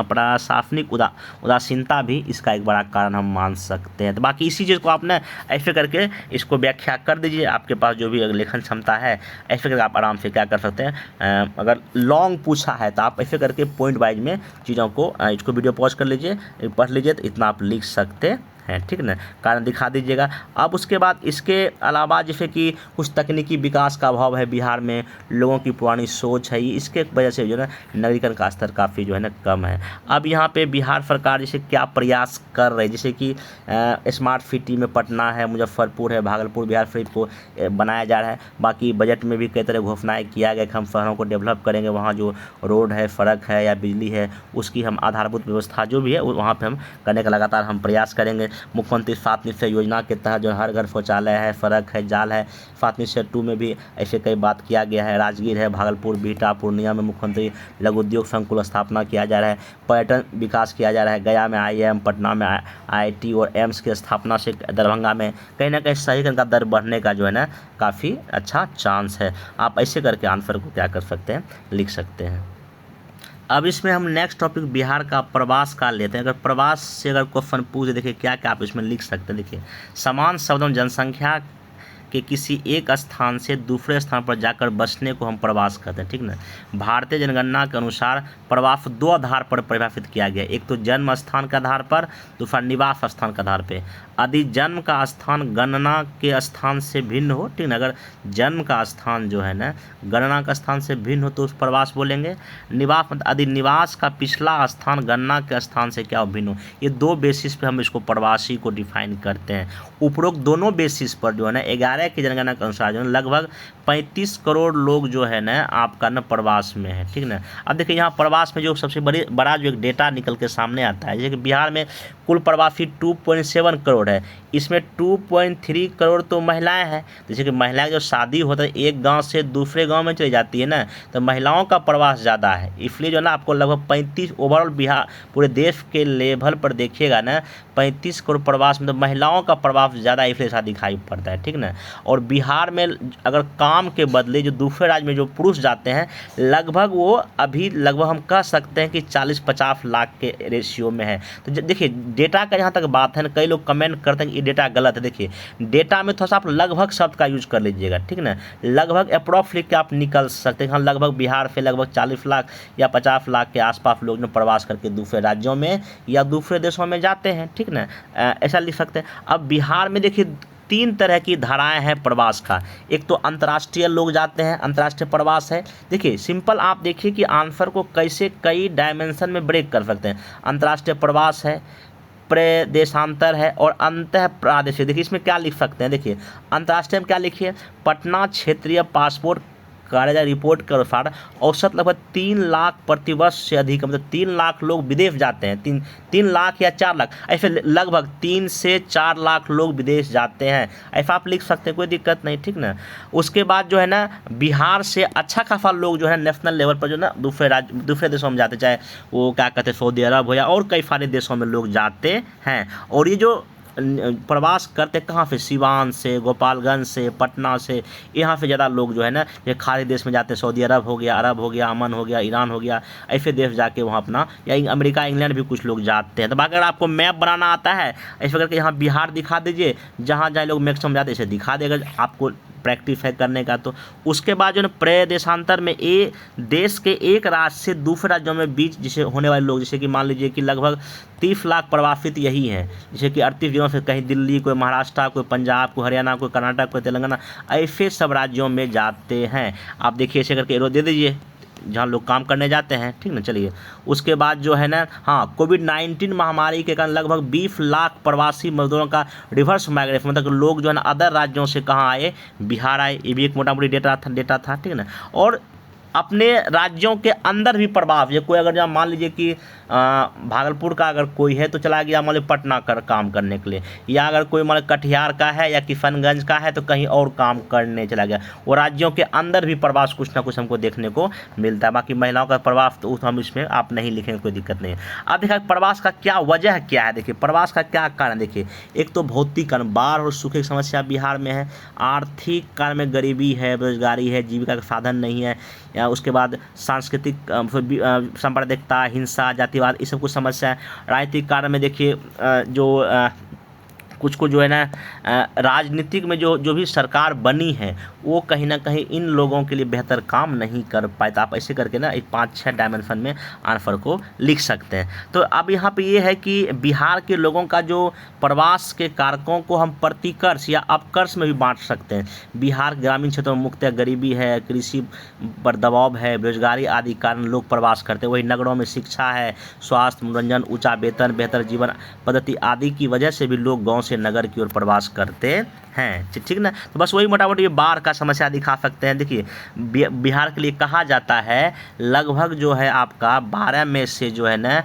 प्रशासनिक उदासीनता भी इसका एक बड़ा कारण हम मान सकते हैं। तो बाकी इसी चीज़ को आपने ऐसे करके इसको व्याख्या कर दीजिए, आपके पास जो भी लेखन क्षमता है ऐसे करके आप आराम से क्या कर सकते हैं। अगर लॉन्ग पूछा है तो आप ऐसे करके पॉइंट वाइज में चीज़ों को इसको वीडियो पॉज कर लीजिए, पढ़ लीजिए तो इतना आप लिख सकते हैं। ठीक है ना, कारण दिखा दीजिएगा। अब उसके बाद इसके अलावा जैसे कि कुछ तकनीकी विकास का अभाव है बिहार में, लोगों की पुरानी सोच है, इसके वजह से जो है ना नगरीकरण का स्तर काफ़ी जो है ना कम है। अब यहाँ पे बिहार सरकार जैसे क्या प्रयास कर रही है, जैसे कि स्मार्ट सिटी में पटना है, मुजफ्फरपुर है, भागलपुर, बिहार शरीफ को बनाया जा रहा है। बाकी बजट में भी कई तरह घोषणाएँ किया गया कि हम शहरों को डेवलप करेंगे, वहाँ जो रोड है, सड़क है या बिजली है उसकी हम आधारभूत व्यवस्था जो भी है वहाँ पर हम करने का लगातार हम प्रयास करेंगे। मुख्यमंत्री 7 निश्चय योजना के तहत जो हर घर शौचालय है, सड़क है, जाल है, 7 निश्चय 2 में भी ऐसे कई बात किया गया है। राजगीर है, भागलपुर, बिहटा, पूर्णिया में मुख्यमंत्री लघु उद्योग संकुल स्थापना किया जा रहा है। पर्यटन विकास किया जा रहा है, गया में IIM, पटना में IIT और एम्स की स्थापना से दरभंगा में कहीं ना कहीं शहरीकरण का दर बढ़ने का जो है ना काफ़ी अच्छा चांस है। आप ऐसे करके आंसर को क्या कर सकते हैं, लिख सकते हैं। अब इसमें हम नेक्स्ट टॉपिक बिहार का प्रवास का लेते हैं। अगर प्रवास से अगर क्वेश्चन पूछे देखिए क्या क्या आप इसमें लिख सकते हैं। देखिए समान शब्दों में जनसंख्या के किसी एक स्थान से दूसरे स्थान पर जाकर बसने को हम प्रवास कहते हैं। ठीक ना, भारतीय जनगणना के अनुसार प्रवास 2 आधार पर परिभाषित किया गया, एक तो जन्म स्थान के आधार पर, दूसरा निवास स्थान के आधार पर। यदि जन्म का स्थान गणना के स्थान से भिन्न हो, ठीक ना, अगर जन्म का स्थान जो है ना गणना का स्थान से भिन्न हो तो उस प्रवास बोलेंगे। निवास यदि निवास का पिछला स्थान गणना के स्थान से क्या हो, भिन्न हो। ये 2 बेसिस पे हम इसको प्रवासी को डिफाइन करते हैं। उपरोक्त दोनों बेसिस पर जो है ना 11 की जनगणना के अनुसार जो है लगभग 35 करोड़ लोग जो है ना आपका ना प्रवास में है। ठीक ना, अब देखिए यहाँ प्रवास में जो सबसे बड़ा जो एक डेटा निकल के सामने आता है, जैसे कि बिहार में कुल प्रवासी 2.7 करोड़ है, इसमें 2.3 करोड़ तो महिलाएं हैं। जैसे कि महिलाएं जो शादी होता है एक गांव से दूसरे गांव में चली जाती है ना, तो महिलाओं का प्रवास ज़्यादा है, इसलिए जो ना आपको लगभग 35 ओवरऑल बिहार पूरे देश के लेवल पर देखिएगा ना 35 करोड़ प्रवास में तो महिलाओं का प्रवास ज़्यादा इसलिए ऐसा दिखाई पड़ता है, ठीक ना। और बिहार में अगर काम के बदले जो दूसरे राज्य में जो पुरुष जाते हैं लगभग वो अभी लगभग हम कह सकते हैं कि 40-50 लाख के रेशियो में है। तो देखिए डेटा का जहाँ तक बात है ना, कई लोग कमेंट करते हैं कि ये डेटा गलत है। देखिए डेटा में थोड़ा सा आप लगभग शब्द का यूज कर लीजिएगा, ठीक ना, लगभग अप्रॉक्स लिख के आप निकल सकते हैं। हाँ, लगभग बिहार से लगभग 40 लाख या 50 लाख के आसपास लोग ने प्रवास करके दूसरे राज्यों में या दूसरे देशों में जाते हैं, ठीक ना, ऐसा लिख सकते हैं। अब बिहार में देखिए 3 तरह की धाराएं हैं प्रवास का। एक तो अंतर्राष्ट्रीय लोग जाते हैं, अंतर्राष्ट्रीय प्रवास है। देखिए सिंपल आप देखिए कि आंसर को कैसे कई डायमेंशन में ब्रेक कर सकते हैं। अंतर्राष्ट्रीय प्रवास है, प्रदेशांतर है और अंतः प्रादेशिक। देखिए इसमें क्या लिख सकते हैं, देखिए अंतर्राष्ट्रीय में क्या लिखिए, पटना क्षेत्रीय पासपोर्ट कार्यालय रिपोर्ट के अनुसार औसत लगभग 3 लाख प्रतिवर्ष से अधिक, मतलब 3 लाख लोग विदेश जाते हैं। 3 लाख या 4 लाख, ऐसे लगभग 3 से 4 लाख लोग विदेश जाते हैं, ऐसा आप लिख सकते हैं, कोई दिक्कत नहीं, ठीक ना। उसके बाद जो है ना बिहार से अच्छा खासा लोग जो है नेशनल लेवल पर जो ना दूसरे देशों में जाते, चाहे वो क्या कहते हैं सऊदी अरब हो या और कई सारे देशों में लोग जाते हैं। और ये जो प्रवास करते कहाँ से, सिवान से, गोपालगंज से, पटना से, यहाँ से ज़्यादा लोग जो है ना ये खाड़ी देश में जाते हैं। सऊदी अरब हो गया, अमन हो गया, ईरान हो गया, ऐसे देश जाके वहाँ अपना, या अमेरिका इंग्लैंड भी कुछ लोग जाते हैं। तो अगर आपको मैप बनाना आता है ऐसे करके यहाँ बिहार दिखा दीजिए, जहाँ जहाँ लोग मैक्सिमम जाते हैं इसे दिखा देगा आपको प्रैक्टिस है करने का। तो उसके बाद जो है प्रदेशांतर में ये देश के एक राज्य से दूसरे राज्यों में बीच जैसे होने वाले लोग, जैसे कि मान लीजिए कि लगभग 30 लाख प्रवासित यही हैं, जैसे कि 38 जिलों से, कहीं दिल्ली, कोई महाराष्ट्र, कोई पंजाब, कोई हरियाणा, कोई कर्नाटक, कोई तेलंगाना, ऐसे सब राज्यों में जाते हैं। आप देखिए ऐसे करके एरो दे दीजिए जहाँ लोग काम करने जाते हैं, ठीक ना। चलिए उसके बाद जो है ना, हाँ, कोविड-19 महामारी के कारण लगभग 20 लाख प्रवासी मजदूरों का रिवर्स माइग्रेशन, मतलब लोग जो है ना अदर राज्यों से कहाँ आए, बिहार आए। ये भी एक मोटा मोटी डेटा था, ठीक ना। और अपने राज्यों के अंदर भी प्रभाव है, कोई अगर जहाँ मान लीजिए कि भागलपुर का अगर कोई है तो चला गया मान लीजिए पटना काम करने के लिए, या अगर कोई मान कटिहार का है या किशनगंज का है तो कहीं और काम करने चला गया। वो राज्यों के अंदर भी प्रवास कुछ ना कुछ हमको देखने को मिलता है। बाकी महिलाओं का प्रवास तो हम इसमें आप नहीं लिखेंगे, कोई दिक्कत नहीं है। अब देखा प्रवास का क्या वजह क्या है, देखिए प्रवास का क्या कारण, देखिए एक तो भौतिक कारण, बाढ़ और सूखे की समस्या बिहार में है। आर्थिक कारण में गरीबी है, बेरोजगारी है, जीविका का साधन नहीं है, या उसके बाद सांस्कृतिक सांप्रदायिकता, हिंसा, जातिवाद, ये सब कुछ समस्या है। राजनीतिक कारण में देखिए जो कुछ जो है ना राजनीतिक में जो भी सरकार बनी है वो कहीं ना कहीं इन लोगों के लिए बेहतर काम नहीं कर पाए। तो आप ऐसे करके ना एक 5-6 डायमेंशन में आंसर को लिख सकते हैं। तो अब यहाँ पे ये है कि बिहार के लोगों का जो प्रवास के कारकों को हम प्रतिकर्ष या अपकर्ष में भी बांट सकते हैं। बिहार ग्रामीण क्षेत्रों में मुख्यतः गरीबी है, कृषि पर दबाव है, बेरोजगारी आदि कारण लोग प्रवास करते हैं। वही नगरों में शिक्षा है, स्वास्थ्य, मनोरंजन, ऊंचा वेतन, बेहतर जीवन पद्धति आदि की वजह से भी लोग गाँव से नगर की ओर प्रवास करते हैं, ठीक ना। तो बस वही मोटा मोटी बाढ़ का समस्या दिखा सकते हैं। देखिए बिहार के लिए कहा जाता है लगभग जो है आपका 12 में से जो है ना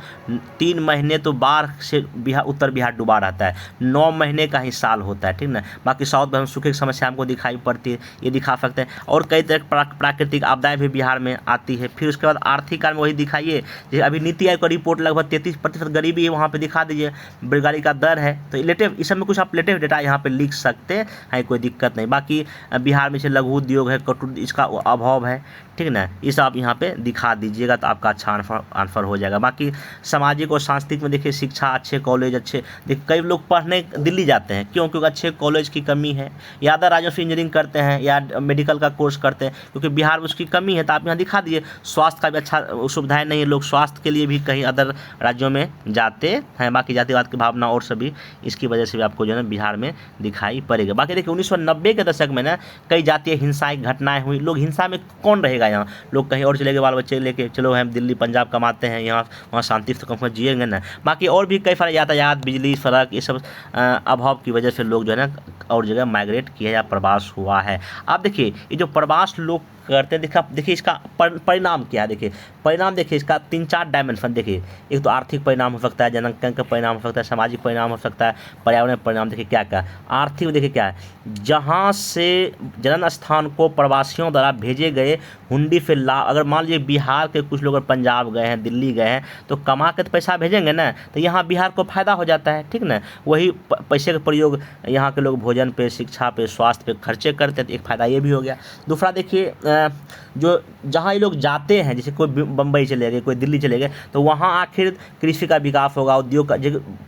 3 महीने तो बाढ़ से उत्तर बिहार डूबा रहता है, 9 महीने का ही साल होता है, ठीक ना। बाकी साउथ में सूखे की समस्या हमको दिखाई पड़ती है, ये दिखा सकते हैं। और कई तरह की प्राकृतिक आपदाएं भी बिहार में आती है। फिर उसके बाद आर्थिक कारण में वही दिखाइए, जैसे अभी नीति आयोग का रिपोर्ट लगभग 33% गरीबी है, वहाँ पर दिखा दीजिए बेरोजगारी का दर है। तो रिलेटिव इस सब में कुछ आप रिलेटिव डेटा यहाँ पे लिख सकते हैं, कोई दिक्कत नहीं। बाकी बिहार में से लघु उद्योग है, कुटीर, इसका अभाव है, ठीक ना। ये सब आप यहाँ पे दिखा दीजिएगा तो आपका अच्छा आंसर हो जाएगा। बाकी सामाजिक और सांस्कृतिक में देखिए शिक्षा, अच्छे कॉलेज, अच्छे कई लोग पढ़ने दिल्ली जाते हैं, क्योंकि अच्छे कॉलेज की कमी है, या अदर राज्यों से इंजीनियरिंग करते हैं या मेडिकल का कोर्स करते हैं, क्योंकि बिहार में उसकी कमी है। तो आप यहाँ दिखा दीजिए स्वास्थ्य का भी अच्छा सुविधाएँ नहीं है, लोग स्वास्थ्य के लिए भी कहीं अदर राज्यों में जाते हैं। बाकी जातिवाद की भावना और सभी इसकी वजह से भी आपको जो है बिहार में दिखाई पड़ेगा। बाकी देखिए 1990 के दशक में ना कई जातीय हिंसाएं घटनाएं हुई। लोग हिंसा में कौन रहेगा, यहाँ लोग कहीं और चले गए, बाल बच्चे लेके चलो हम दिल्ली पंजाब कमाते हैं, यहाँ वहाँ शांति से कम जिएंगे ना। बाकी और भी कई सारे यातायात, बिजली, सड़क, ये सब अभाव की वजह से लोग जो है ना और जगह माइग्रेट किया या प्रवास हुआ है। अब देखिए ये जो प्रवास लोग करते हैं। देखिए इसका परिणाम क्या है। देखिए परिणाम, देखिए इसका 3-4 डायमेंशन। देखिए एक तो आर्थिक परिणाम हो सकता है, जनसंख्या का परिणाम हो सकता है, सामाजिक परिणाम हो सकता है, पर्यावरण परिणाम। देखिए क्या क्या आर्थिक, देखिए क्या है, जहाँ से जन्म स्थान को प्रवासियों द्वारा भेजे गए हुंडी से लाभ, अगर मान लीजिए बिहार के कुछ लोग अगर पंजाब गए हैं, दिल्ली गए हैं, तो कमा के तो पैसा भेजेंगे ना, तो यहाँ बिहार को फायदा हो जाता है, ठीक ना। वही पैसे का प्रयोग यहाँ के लोग भोजन पे, शिक्षा पे, स्वास्थ्य पे खर्चे करते हैं, तो एक फ़ायदा ये भी हो गया। दूसरा देखिए जो जहाँ ये लोग जाते हैं, जैसे कोई बम्बई चले गए, कोई दिल्ली चले गए, तो वहाँ आखिर कृषि का विकास होगा, उद्योग का।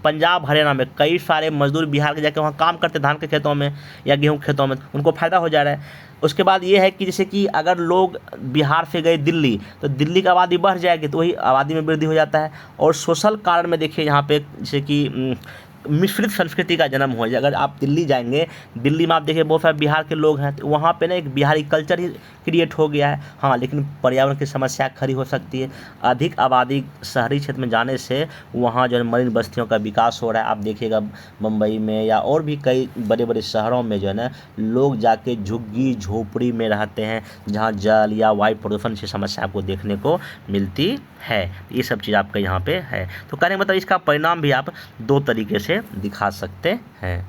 पंजाब हरियाणा में कई सारे मजदूर बिहार के जाकर वहाँ काम करते, धान के खेतों में या गेहूँ खेतों में, उनको फ़ायदा हो जा रहा है। उसके बाद ये है कि जैसे कि अगर लोग बिहार से गए दिल्ली, तो दिल्ली की आबादी बढ़ जाएगी, तो वही आबादी में वृद्धि हो जाता है। और सोशल कारण में देखिए यहाँ पे जैसे कि मिश्रित संस्कृति का जन्म हो जाए। अगर आप दिल्ली जाएंगे, दिल्ली में आप देखिए बहुत सारे बिहार के लोग हैं, तो वहाँ पे ना एक बिहारी कल्चर ही क्रिएट हो गया है। हाँ, लेकिन पर्यावरण की समस्या खड़ी हो सकती है। अधिक आबादी शहरी क्षेत्र में जाने से वहाँ जो है मरीन बस्तियों का विकास हो रहा है। आप देखिएगा मुंबई में या और भी कई बड़े बड़े शहरों में जो है ना, लोग जाके झुग्गी झोपड़ी में रहते हैं, जहाँ जल या वायु प्रदूषण की समस्या आपको देखने को मिलती है। ये सब चीज़ आपका यहाँ पे है। तो कहने का मतलब इसका परिणाम भी आप 2 तरीके से दिखा सकते हैं।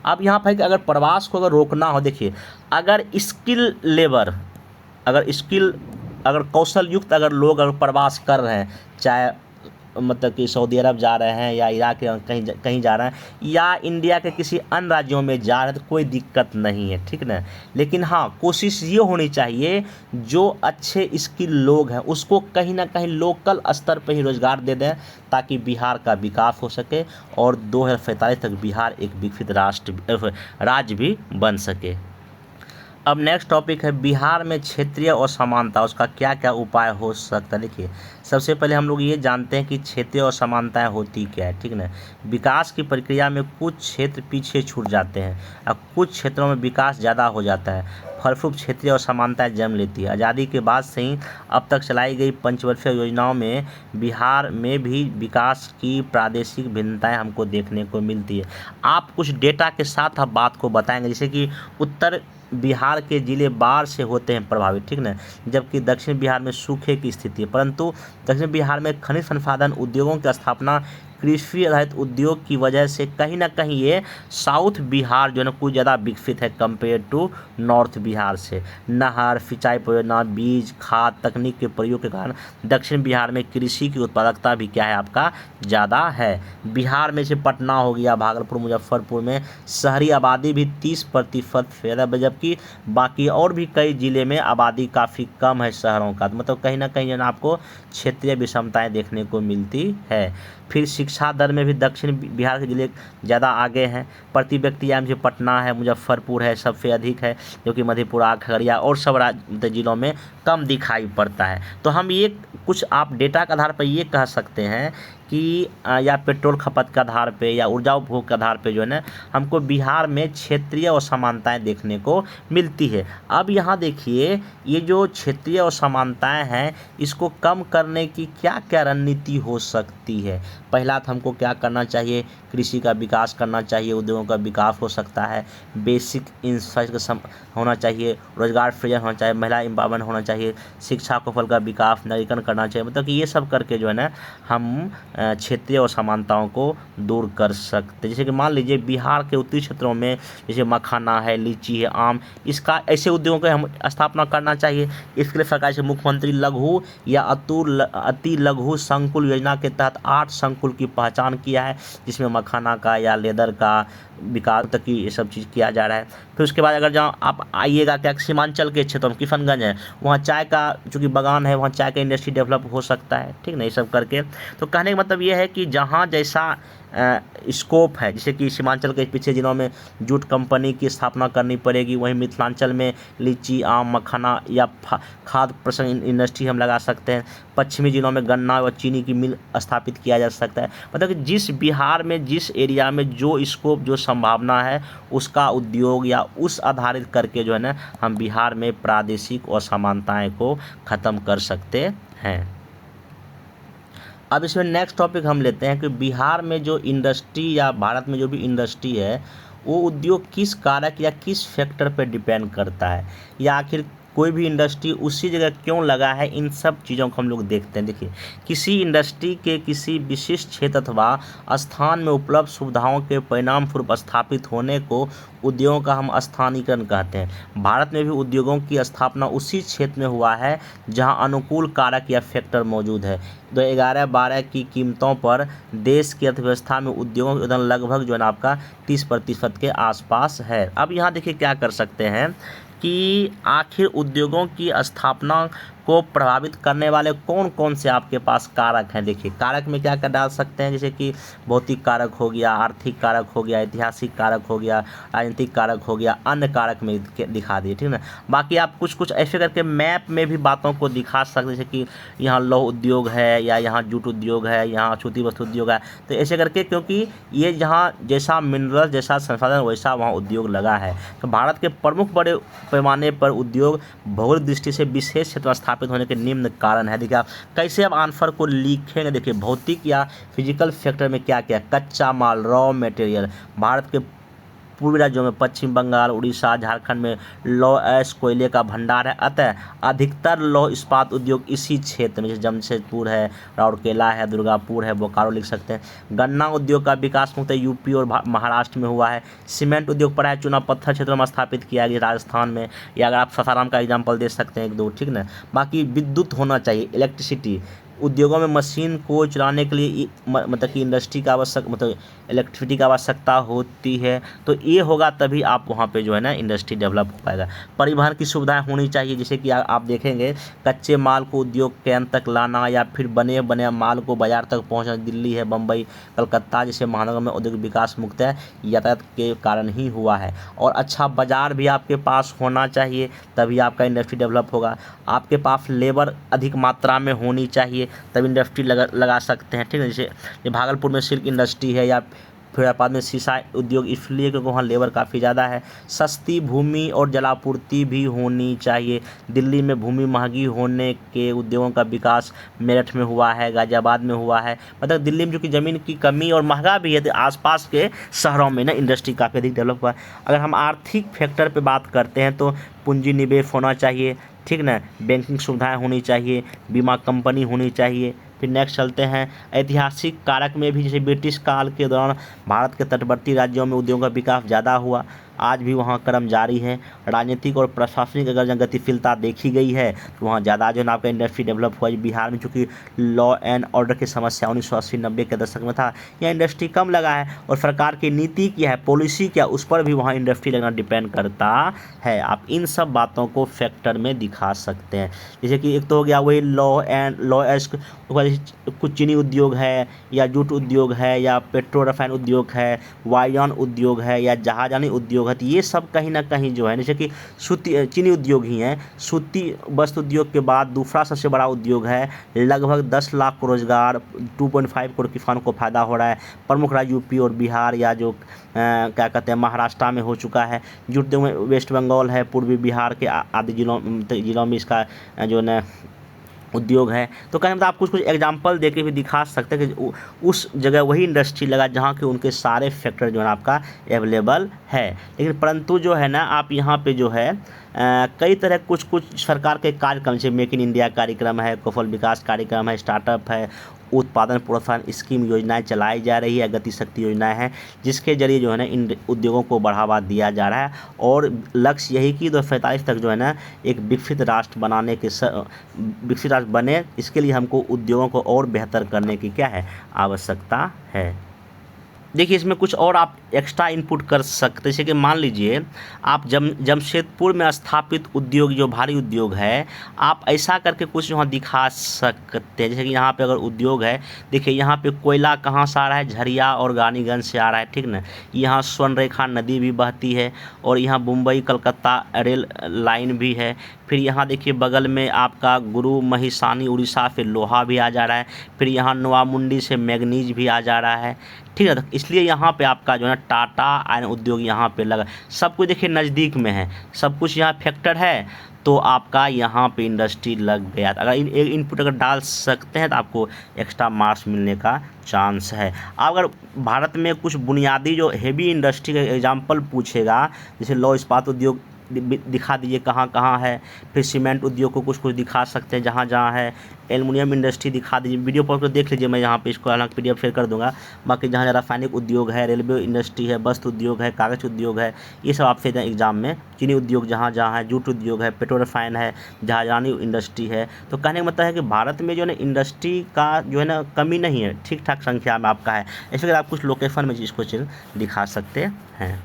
अब यहाँ पर अगर प्रवास को अगर रोकना हो, देखिए अगर स्किल लेबर, अगर कौशल युक्त अगर लोग अगर प्रवास कर रहे हैं, चाहे मतलब कि सऊदी अरब जा रहे हैं या इराक कहीं जा रहे हैं या इंडिया के किसी अन्य राज्यों में जा रहे हैं, तो कोई दिक्कत नहीं है, ठीक ना। लेकिन हाँ, कोशिश ये होनी चाहिए जो अच्छे स्किल लोग हैं उसको कहीं ना कहीं लोकल स्तर पर ही रोज़गार दे दें, ताकि बिहार का विकास हो सके और 2045 तक बिहार एक विकसित राज्य भी बन सके। अब नेक्स्ट टॉपिक है बिहार में क्षेत्रीय असमानता, उसका क्या क्या उपाय हो सकता है। देखिए सबसे पहले हम लोग ये जानते हैं कि क्षेत्रीय असमानताएं होती क्या है, ठीक ना। विकास की प्रक्रिया में कुछ क्षेत्र पीछे छूट जाते हैं और कुछ क्षेत्रों में विकास ज़्यादा हो जाता है। फलस्वरूप क्षेत्रीय असमानताएं जन्म लेती है। आज़ादी के बाद से ही अब तक चलाई गई पंचवर्षीय योजनाओं में बिहार में भी विकास की प्रादेशिक भिन्नताएं हमको देखने को मिलती है। आप कुछ डेटा के साथ आप बात को बताएंगे, जैसे कि उत्तर बिहार के जिले बाढ़ से होते हैं प्रभावित, ठीक ना, जबकि दक्षिण बिहार में सूखे की स्थिति है। परंतु दक्षिण बिहार में खनिज संसाधन उद्योगों की स्थापना, कृषि आधारित उद्योग की वजह से कहीं ना कहीं ये साउथ बिहार जो है ना कुछ ज़्यादा विकसित है कंपेयर टू नॉर्थ बिहार से। नहर, सिंचाई परियोजना, बीज, खाद तकनीक के प्रयोग के कारण दक्षिण बिहार में कृषि की उत्पादकता भी क्या है आपका ज़्यादा है। बिहार में से पटना हो गया, भागलपुर, मुजफ्फरपुर में शहरी आबादी भी 30% से ज़्यादा, जबकि बाकी और भी कई ज़िले में आबादी काफ़ी कम है शहरों का। मतलब कहीं ना कहीं जो है आपको क्षेत्रीय विषमताएँ देखने को मिलती है। फिर शिक्षा दर में भी दक्षिण बिहार के जिले ज़्यादा आगे हैं। प्रति व्यक्ति आय में पटना है, मुजफ्फरपुर है, सबसे अधिक है, जो कि मधेपुरा, खगड़िया और सब जिलों में कम दिखाई पड़ता है। तो हम ये कुछ आप डेटा के आधार पर ये कह सकते हैं कि या पेट्रोल खपत के आधार पे या ऊर्जा उपभोग के आधार पे जो है ना हमको बिहार में क्षेत्रीय असमानताएं देखने को मिलती है। अब यहाँ देखिए ये जो क्षेत्रीय असमानताएं हैं इसको कम करने की क्या क्या रणनीति हो सकती है। पहला तो हमको क्या करना चाहिए, कृषि का विकास करना चाहिए, उद्योगों का विकास हो सकता है, बेसिक इंफ्रास्ट्रक्चर होना चाहिए, रोजगार सृजन होना चाहिए, महिला एम्पावरमेंट होना चाहिए, शिक्षा कौशल का विकास, नवीकरण करना चाहिए। मतलब कि ये सब करके जो है ना हम क्षेत्रीय असमानताओं को दूर कर सकते हैं। जैसे कि मान लीजिए बिहार के उत्तरी क्षेत्रों में जैसे मखाना है, लीची है, आम, इसका ऐसे उद्योगों की हम स्थापना करना चाहिए। इसके लिए सरकार से मुख्यमंत्री लघु या अति लघु संकुल योजना के तहत 8 संकुल की पहचान किया है, जिसमें मखाना का या लेदर का विकास तक की ये सब चीज़ किया जा रहा है। फिर उसके बाद अगर जहाँ आप आइएगा क्या सीमांचल के क्षेत्र में किशनगंज है, वहाँ चाय का चूँकि बागान है, वहाँ चाय का इंडस्ट्री डेवलप हो सकता है, ठीक ना, ये सब करके। तो कहने का मतलब ये है कि जहाँ जैसा स्कोप है, जैसे कि सीमांचल के पीछे जिलों में जूट कंपनी की स्थापना करनी पड़ेगी, वहीं मिथिलांचल में लीची, आम, मखाना या खाद्य प्रसंग इंडस्ट्री हम लगा सकते हैं। पश्चिमी जिलों में गन्ना व चीनी की मिल स्थापित किया जा सकता है। मतलब कि जिस बिहार में जिस एरिया में जो स्कोप जो संभावना है उसका उद्योग या उस आधारित करके जो है ना हम बिहार में प्रादेशिक असमानताएं को ख़त्म कर सकते हैं। अब इसमें नेक्स्ट टॉपिक हम लेते हैं कि बिहार में जो इंडस्ट्री या भारत में जो भी इंडस्ट्री है वो उद्योग किस कारक या किस फैक्टर पर डिपेंड करता है, या आखिर कोई भी इंडस्ट्री उसी जगह क्यों लगा है, इन सब चीज़ों को हम लोग देखते हैं। देखिए, किसी इंडस्ट्री के किसी विशिष्ट क्षेत्र अथवा स्थान में उपलब्ध सुविधाओं के परिणाम स्वरूप स्थापित होने को उद्योगों का हम स्थानीयकरण कहते हैं। भारत में भी उद्योगों की स्थापना उसी क्षेत्र में हुआ है जहां अनुकूल कारक या फैक्टर मौजूद है। 2011-12 की कीमतों पर देश की अर्थव्यवस्था में उद्योगों का योगदान लगभग जो है ना आपका 30% के आसपास है। अब यहाँ देखिए क्या कर सकते हैं कि आखिर उद्योगों की स्थापना को प्रभावित करने वाले कौन कौन से आपके पास कारक हैं। देखिए, कारक में क्या क्या डाल सकते हैं, जैसे कि भौतिक कारक हो गया, आर्थिक कारक हो गया, ऐतिहासिक कारक हो गया, राजनीतिक कारक हो गया, अन्य कारक में दिखा दिए, ठीक ना। बाकी आप कुछ कुछ ऐसे करके मैप में भी बातों को दिखा सकते, जैसे कि यहाँ लौह उद्योग है या यहाँ जूट उद्योग है, यहाँ सूती वस्त्र उद्योग है, तो ऐसे करके, क्योंकि ये जहाँ जैसा मिनरल जैसा संसाधन वैसा वहाँ उद्योग लगा है। तो भारत के प्रमुख बड़े पैमाने पर उद्योग भौगोलिक दृष्टि से विशेष क्षेत्र में स्थापित होने के निम्न कारण है। देखिए, आप कैसे आप आंसर को लिखेंगे। देखिए, भौतिक या फिजिकल फैक्टर में क्या क्या, कच्चा माल, रॉ मटेरियल। भारत के पूर्वी राज्यों में पश्चिम बंगाल, उड़ीसा, झारखंड में लौह अयस्क कोयले का भंडार है, अतः अधिकतर लौह इस्पात उद्योग इसी क्षेत्र में, जैसे जमशेदपुर है, राउरकेला है, दुर्गापुर है, बोकारो लिख सकते हैं। गन्ना उद्योग का विकास मुख्यतः यूपी और महाराष्ट्र में हुआ है। सीमेंट उद्योग पड़ा है चुना पत्थर क्षेत्रों में स्थापित किया गया, राजस्थान में, या अगर आप सासाराम का एग्जाम्पल दे सकते हैं एक दो, ठीक ना। बाकी विद्युत होना चाहिए, इलेक्ट्रिसिटी। उद्योगों में मशीन को चलाने के लिए मतलब कि इंडस्ट्री का मतलब इलेक्ट्रिसिटी की आवश्यकता होती है, तो ये होगा तभी आप वहाँ पे जो है ना इंडस्ट्री डेवलप हो पाएगा। परिवहन की सुविधाएं होनी चाहिए, जैसे कि आप देखेंगे कच्चे माल को उद्योग केंद्र तक लाना या फिर बने बने माल को बाजार तक पहुँचाना। दिल्ली है, बम्बई, कलकत्ता जैसे महानगरों में औद्योगिक विकास मुख्यतः यातायात के कारण ही हुआ है। और अच्छा बाजार भी आपके पास होना चाहिए, तभी आपका इंडस्ट्री डेवलप होगा। आपके पास लेबर अधिक मात्रा में होनी चाहिए, तब इंडस्ट्री लगा सकते हैं, ठीक है। जैसे भागलपुर में सिल्क इंडस्ट्री है, या फिरोजाबाद में शीशा उद्योग, इसलिए क्योंकि वहाँ लेबर काफ़ी ज़्यादा है। सस्ती भूमि और जलापूर्ति भी होनी चाहिए। दिल्ली में भूमि महंगी होने के उद्योगों का विकास मेरठ में हुआ है, गाजियाबाद में हुआ है। मतलब दिल्ली में जो कि ज़मीन की कमी और महंगा भी है, तो आसपास के शहरों में ना इंडस्ट्री काफ़ी अधिक डेवलप हुआ है। अगर हम आर्थिक फैक्टर पर बात करते हैं तो पूंजी निवेश होना चाहिए, ठीक ना। बैंकिंग सुविधाएं होनी चाहिए, बीमा कंपनी होनी चाहिए। फिर नेक्स्ट चलते हैं ऐतिहासिक कारक में भी, जैसे ब्रिटिश काल के दौरान भारत के तटवर्ती राज्यों में उद्योगों का विकास ज़्यादा हुआ, आज भी वहाँ क्रम जारी है। राजनीतिक और प्रशासनिक अगर जहाँ गतिशीलता देखी गई है तो वहाँ ज़्यादा जो है ना आपका इंडस्ट्री डेवलप हुआ है। बिहार में चूँकि लॉ एंड ऑर्डर की समस्या 1980-90 के दशक में था, यहाँ इंडस्ट्री कम लगा है, और सरकार की नीति क्या है, पॉलिसी क्या, उस पर भी वहाँ इंडस्ट्री लगना डिपेंड करता है। आप इन सब बातों को फैक्टर में दिखा सकते हैं। जैसे कि एक तो हो गया वही लॉ एस्क, कुछ चीनी उद्योग है, या जूट उद्योग है, या पेट्रो रसायन उद्योग है, वायुयान उद्योग है, या जहाजानी उद्योग है। तो ये सब कहीं ना कहीं जो है, जैसे कि सूती चीनी उद्योग ही हैं। सूती वस्त्र उद्योग के बाद दूसरा सबसे बड़ा उद्योग है, लगभग 10 लाख को रोजगार, 2.5 करोड़ किसानों को फायदा हो रहा है। प्रमुख राज्य यूपी और बिहार या जो क्या कहते हैं महाराष्ट्र में हो चुका है। जूट उद्योग में वेस्ट बंगाल है, पूर्वी बिहार के आदि जिलों में इसका जो है उद्योग है। तो कहीं मतलब आप कुछ कुछ एग्जांपल देके भी दिखा सकते हैं कि उस जगह वही इंडस्ट्री लगा जहाँ के उनके सारे फैक्टर जो है आपका अवेलेबल है। लेकिन परंतु जो है ना आप यहाँ पे जो है कई तरह कुछ सरकार के कार्यक्रम, जैसे मेक इन इंडिया कार्यक्रम है, कौशल विकास कार्यक्रम है, स्टार्टअप है, उत्पादन प्रोत्साहन स्कीम योजनाएं चलाई जा रही है, गति शक्ति योजनाएं हैं, जिसके जरिए जो है ना इन उद्योगों को बढ़ावा दिया जा रहा है। और लक्ष्य यही कि 2045 तक जो है ना एक विकसित राष्ट्र बनाने के विकसित राष्ट्र बने, इसके लिए हमको उद्योगों को और बेहतर करने की क्या है आवश्यकता है। देखिए, इसमें कुछ और आप एक्स्ट्रा इनपुट कर सकते हैं, जैसे कि मान लीजिए आप जमशेदपुर में स्थापित उद्योग जो भारी उद्योग है, आप ऐसा करके कुछ वहाँ दिखा सकते हैं। जैसे कि यहाँ पे अगर उद्योग है, देखिए यहाँ पे कोयला कहाँ से आ रहा है, झरिया और रानीगंज से आ रहा है, ठीक ना। यहाँ स्वर्णरेखा नदी भी बहती है, और यहाँ मुंबई कलकत्ता रेल लाइन भी है। फिर यहाँ देखिए बगल में आपका गुरु महिसानी उड़ीसा से लोहा भी आ जा रहा है। फिर यहाँ नोवामुंडी से मैग्नीज भी आ जा रहा है, ठीक है। तो इसलिए यहाँ पे आपका जो है ना टाटा आयरन उद्योग यहाँ पे लगा, सब कुछ देखिए नज़दीक में है, सब कुछ यहाँ फैक्टर है, तो आपका यहाँ पे इंडस्ट्री लग गया। अगर एक इनपुट अगर डाल सकते हैं तो आपको एक्स्ट्रा मार्क्स मिलने का चांस है। अगर भारत में कुछ बुनियादी जो हेवी इंडस्ट्री का एग्जाम्पल पूछेगा, जैसे लौह इस्पात उद्योग दिखा दीजिए कहाँ कहाँ है। फिर सीमेंट उद्योग को कुछ कुछ दिखा सकते हैं जहाँ जहाँ है। एल्युमिनियम इंडस्ट्री दिखा दीजिए, वीडियो पर देख लीजिए, मैं यहाँ पे इसको हालांकि PDF शेयर कर दूंगा। बाकी जहाँ जहाँ रासायनिक उद्योग है, रेलवे इंडस्ट्री है, वस्त्र उद्योग है, कागज़ उद्योग है, ये सब आपसे एग्जाम में, चीनी उद्योग जहाँ जहाँ है, जूट उद्योग है, पेट्रो रिफाइन है, जहाजानी इंडस्ट्री है। तो कहने का मतलब है कि भारत में जो है ना इंडस्ट्री का जो है ना कमी नहीं है, ठीक ठाक संख्या में आपका है। इसलिए आप कुछ लोकेशन में इसको दिखा सकते हैं।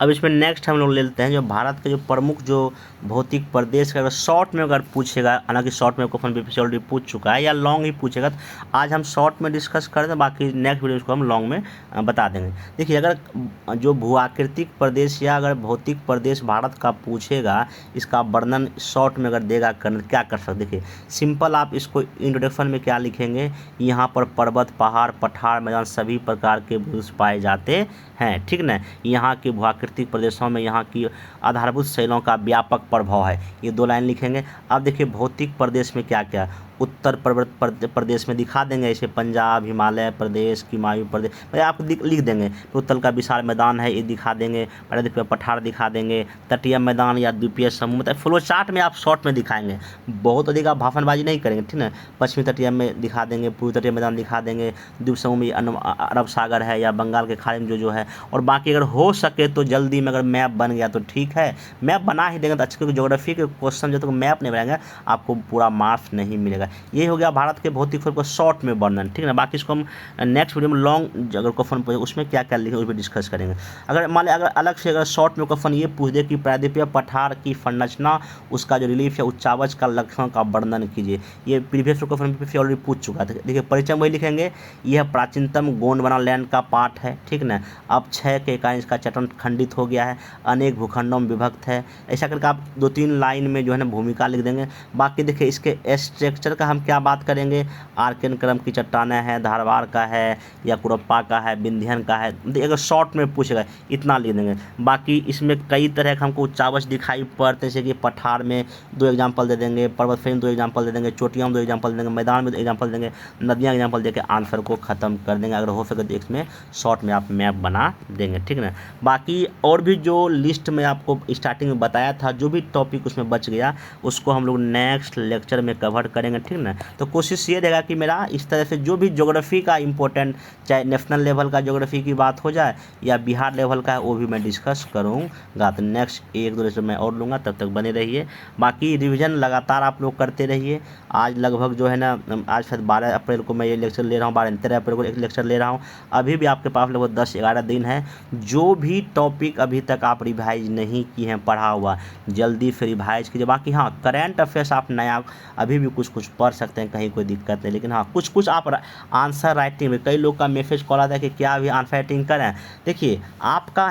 अब इसमें नेक्स्ट हम लोग ले लेते हैं जो भारत के जो प्रमुख जो भौतिक प्रदेश का, अगर शॉर्ट में अगर पूछेगा, हालांकि शॉर्ट में क्वेश्चन पेपर ऑलरेडी पूछ चुका है, या लॉन्ग ही पूछेगा, तो आज हम शॉर्ट में डिस्कस कर दें, बाकी नेक्स्ट वीडियो को हम लॉन्ग में बता देंगे। देखिए, अगर जो भूआकृतिक प्रदेश या अगर भौतिक प्रदेश भारत का पूछेगा, इसका वर्णन शॉर्ट में अगर देगा कर क्या कर सकते। देखिए सिंपल, आप इसको इंट्रोडक्शन में क्या लिखेंगे, यहाँ पर पर्वत, पहाड़, पठार, मैदान सभी प्रकार के भूस पाए जाते हैं, ठीक ना। यहाँ के भूआकृतिक प्रदेशों में यहाँ की आधारभूत शैलों का व्यापक प्रभाव है, ये 2 लाइन लिखेंगे। अब देखिए भौतिक प्रदेश में क्या क्या, उत्तर प्रदेश में दिखा देंगे, ऐसे पंजाब, हिमालय प्रदेश, हिमाचल प्रदेश, मतलब आप लिख देंगे। तो उत्तर का विशाल मैदान है, ये दिखा देंगे। पहले देखिए पठार दिखा देंगे, तटीय मैदान या द्वीपीय समूह, मतलब फ्लो चार्ट में आप शॉर्ट में दिखाएंगे, बहुत अधिक आप भाषणबाजी नहीं करेंगे, ठीक है। पश्चिमी तटीय में दिखा देंगे, पूर्वी तटीय मैदान दिखा देंगे, द्वीप समूह में अरब सागर है या बंगाल के खाड़ी में जो है। और बाकी अगर हो सके तो जल्दी में अगर मैप बन गया तो ठीक है, मैप बना ही देंगे तो अच्छा, क्योंकि ज्योग्राफी के क्वेश्चन जब तक मैप नहीं बनाएंगे आपको पूरा मार्क्स नहीं मिलेगा। ये हो गया भारत के भौतिक स्वरूप को शॉर्ट में वर्णन, ठीक है ना। बाकी इसको हम नेक्स्ट वीडियो में लॉन्ग अगर क्वेश्चन पूछे उसमें क्या क्या लिखे उस पर डिस्कस करेंगे। अगर मान लिया अगर अलग से अगर शॉर्ट में क्वेश्चन ये पूछ दे कि प्रायद्वीपीय पठार की संरचना, उसका जो रिलीफ है, उच्चावच का लक्षण का वर्णन कीजिए, ये प्रीवियस क्वेश्चन ऑलरेडी पूछ चुका था। देखिए परिचय वही लिखेंगे, यह प्राचीनतम गोंडवाना लैंड का पार्ट है, ठीक ना। अब 6 के कारण इसका चटन खंडित हो गया है, अनेक भूखंडों में विभक्त है। ऐसा करके आप 2-3 लाइन में जो है ना भूमिका लिख देंगे। बाकी देखिए इसके स्ट्रक्चर का हम क्या बात करेंगे, आर्कियन क्रम की चट्टानें हैं, धारवाड़ का है या कुरप्पा का है, विंध्यन का है, अगर शॉर्ट में पूछेगा इतना लिख देंगे। बाकी इसमें कई तरह का हमको उच्चावच दिखाई पड़ते हैं, जैसे कि पठार में 2 एग्जाम्पल दे देंगे, पर्वत श्रेणी में 2 एग्जाम्पल दे देंगे, चोटियों में 2 एग्जाम्पल देंगे, मैदान में 2 एग्जाम्पल देंगे, नदियाँ एग्जाम्पल देकर आंसर को ख़त्म कर देंगे। अगर हो सके तो इसमें शॉर्ट में आप मैप बना देंगे, ठीक है ना। बाकी और भी जो लिस्ट में आपको स्टार्टिंग में बताया था, जो भी टॉपिक उसमें बच गया उसको हम लोग नेक्स्ट लेक्चर में कवर करेंगे, ठीक ना। तो कोशिश ये रहेगा कि मेरा इस तरह से जो भी ज्योग्राफी का इंपॉर्टेंट, चाहे नेशनल लेवल का ज्योग्राफी की बात हो जाए या बिहार लेवल का है, वो भी मैं डिस्कस करूँगा। तो नेक्स्ट 1-2 लेक्चर मैं और लूँगा, तब तक बने रहिए। बाकी रिविज़न लगातार आप लोग करते रहिए। आज लगभग जो है ना, आज शायद 12 अप्रैल को मैं ये लेक्चर ले रहा हूँ, 13 अप्रैल को एक लेक्चर ले रहा हूँ। अभी भी आपके पास लगभग 10-11 दिन है। जो भी टॉपिक अभी तक आप रिवाइज नहीं किए हैं पढ़ा हुआ, जल्दी से रिवाइज कीजिए। बाकी हाँ, करेंट अफेयर्स आप नया अभी भी कुछ कुछ पढ़ सकते हैं, कहीं कोई दिक्कत नहीं। लेकिन हाँ, कुछ कुछ आप आंसर राइटिंग में, कई लोग का मैसेज कॉल आता है कि क्या अभी आंसर राइटिंग करें। देखिए आपका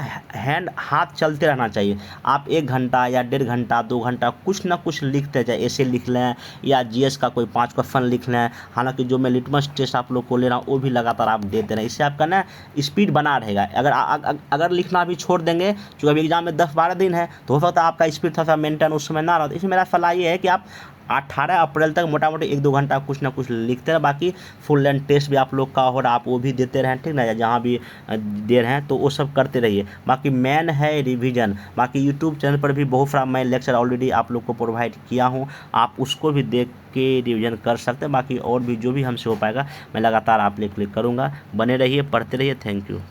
हाथ चलते रहना चाहिए। आप 1 घंटा या 1.5 घंटा 2 घंटा कुछ ना कुछ लिखते जाए, ऐसे लिख लें या GS का कोई 5 क्वेश्चन लिख लें। हालांकि जो मैं लिटमस टेस्ट आप लोग को ले रहा हूँ वो भी लगातार आप देते रहें, इससे आपका ना स्पीड बना रहेगा। अगर लिखना भी छोड़ देंगे, क्योंकि अभी एग्जाम में 10-12 दिन है, तो हो सकता है आपका स्पीड थोड़ा सा मेंटेन उस समय ना रहा। तो इसमें मेरा सलाह ये है कि आप 18 अप्रैल तक मोटा मोटी 1-2 घंटा कुछ ना कुछ लिखते रहे। बाकी फुल लेंथ टेस्ट भी आप लोग का हो रहा, आप वो भी देते रहें, ठीक ना, जहाँ भी दे रहे हैं तो वो सब करते रहिए। बाकी मेन है रिवीजन। बाकी यूट्यूब चैनल पर भी बहुत सारा मैं लेक्चर ऑलरेडी आप लोग को प्रोवाइड किया हूँ, आप उसको भी देख के रिवीजन कर सकते हैं। बाकी और भी जो भी हमसे हो पाएगा मैं लगातार आप लोग के लिए करूँगा। बने रहिए, पढ़ते रहिए। Thank you.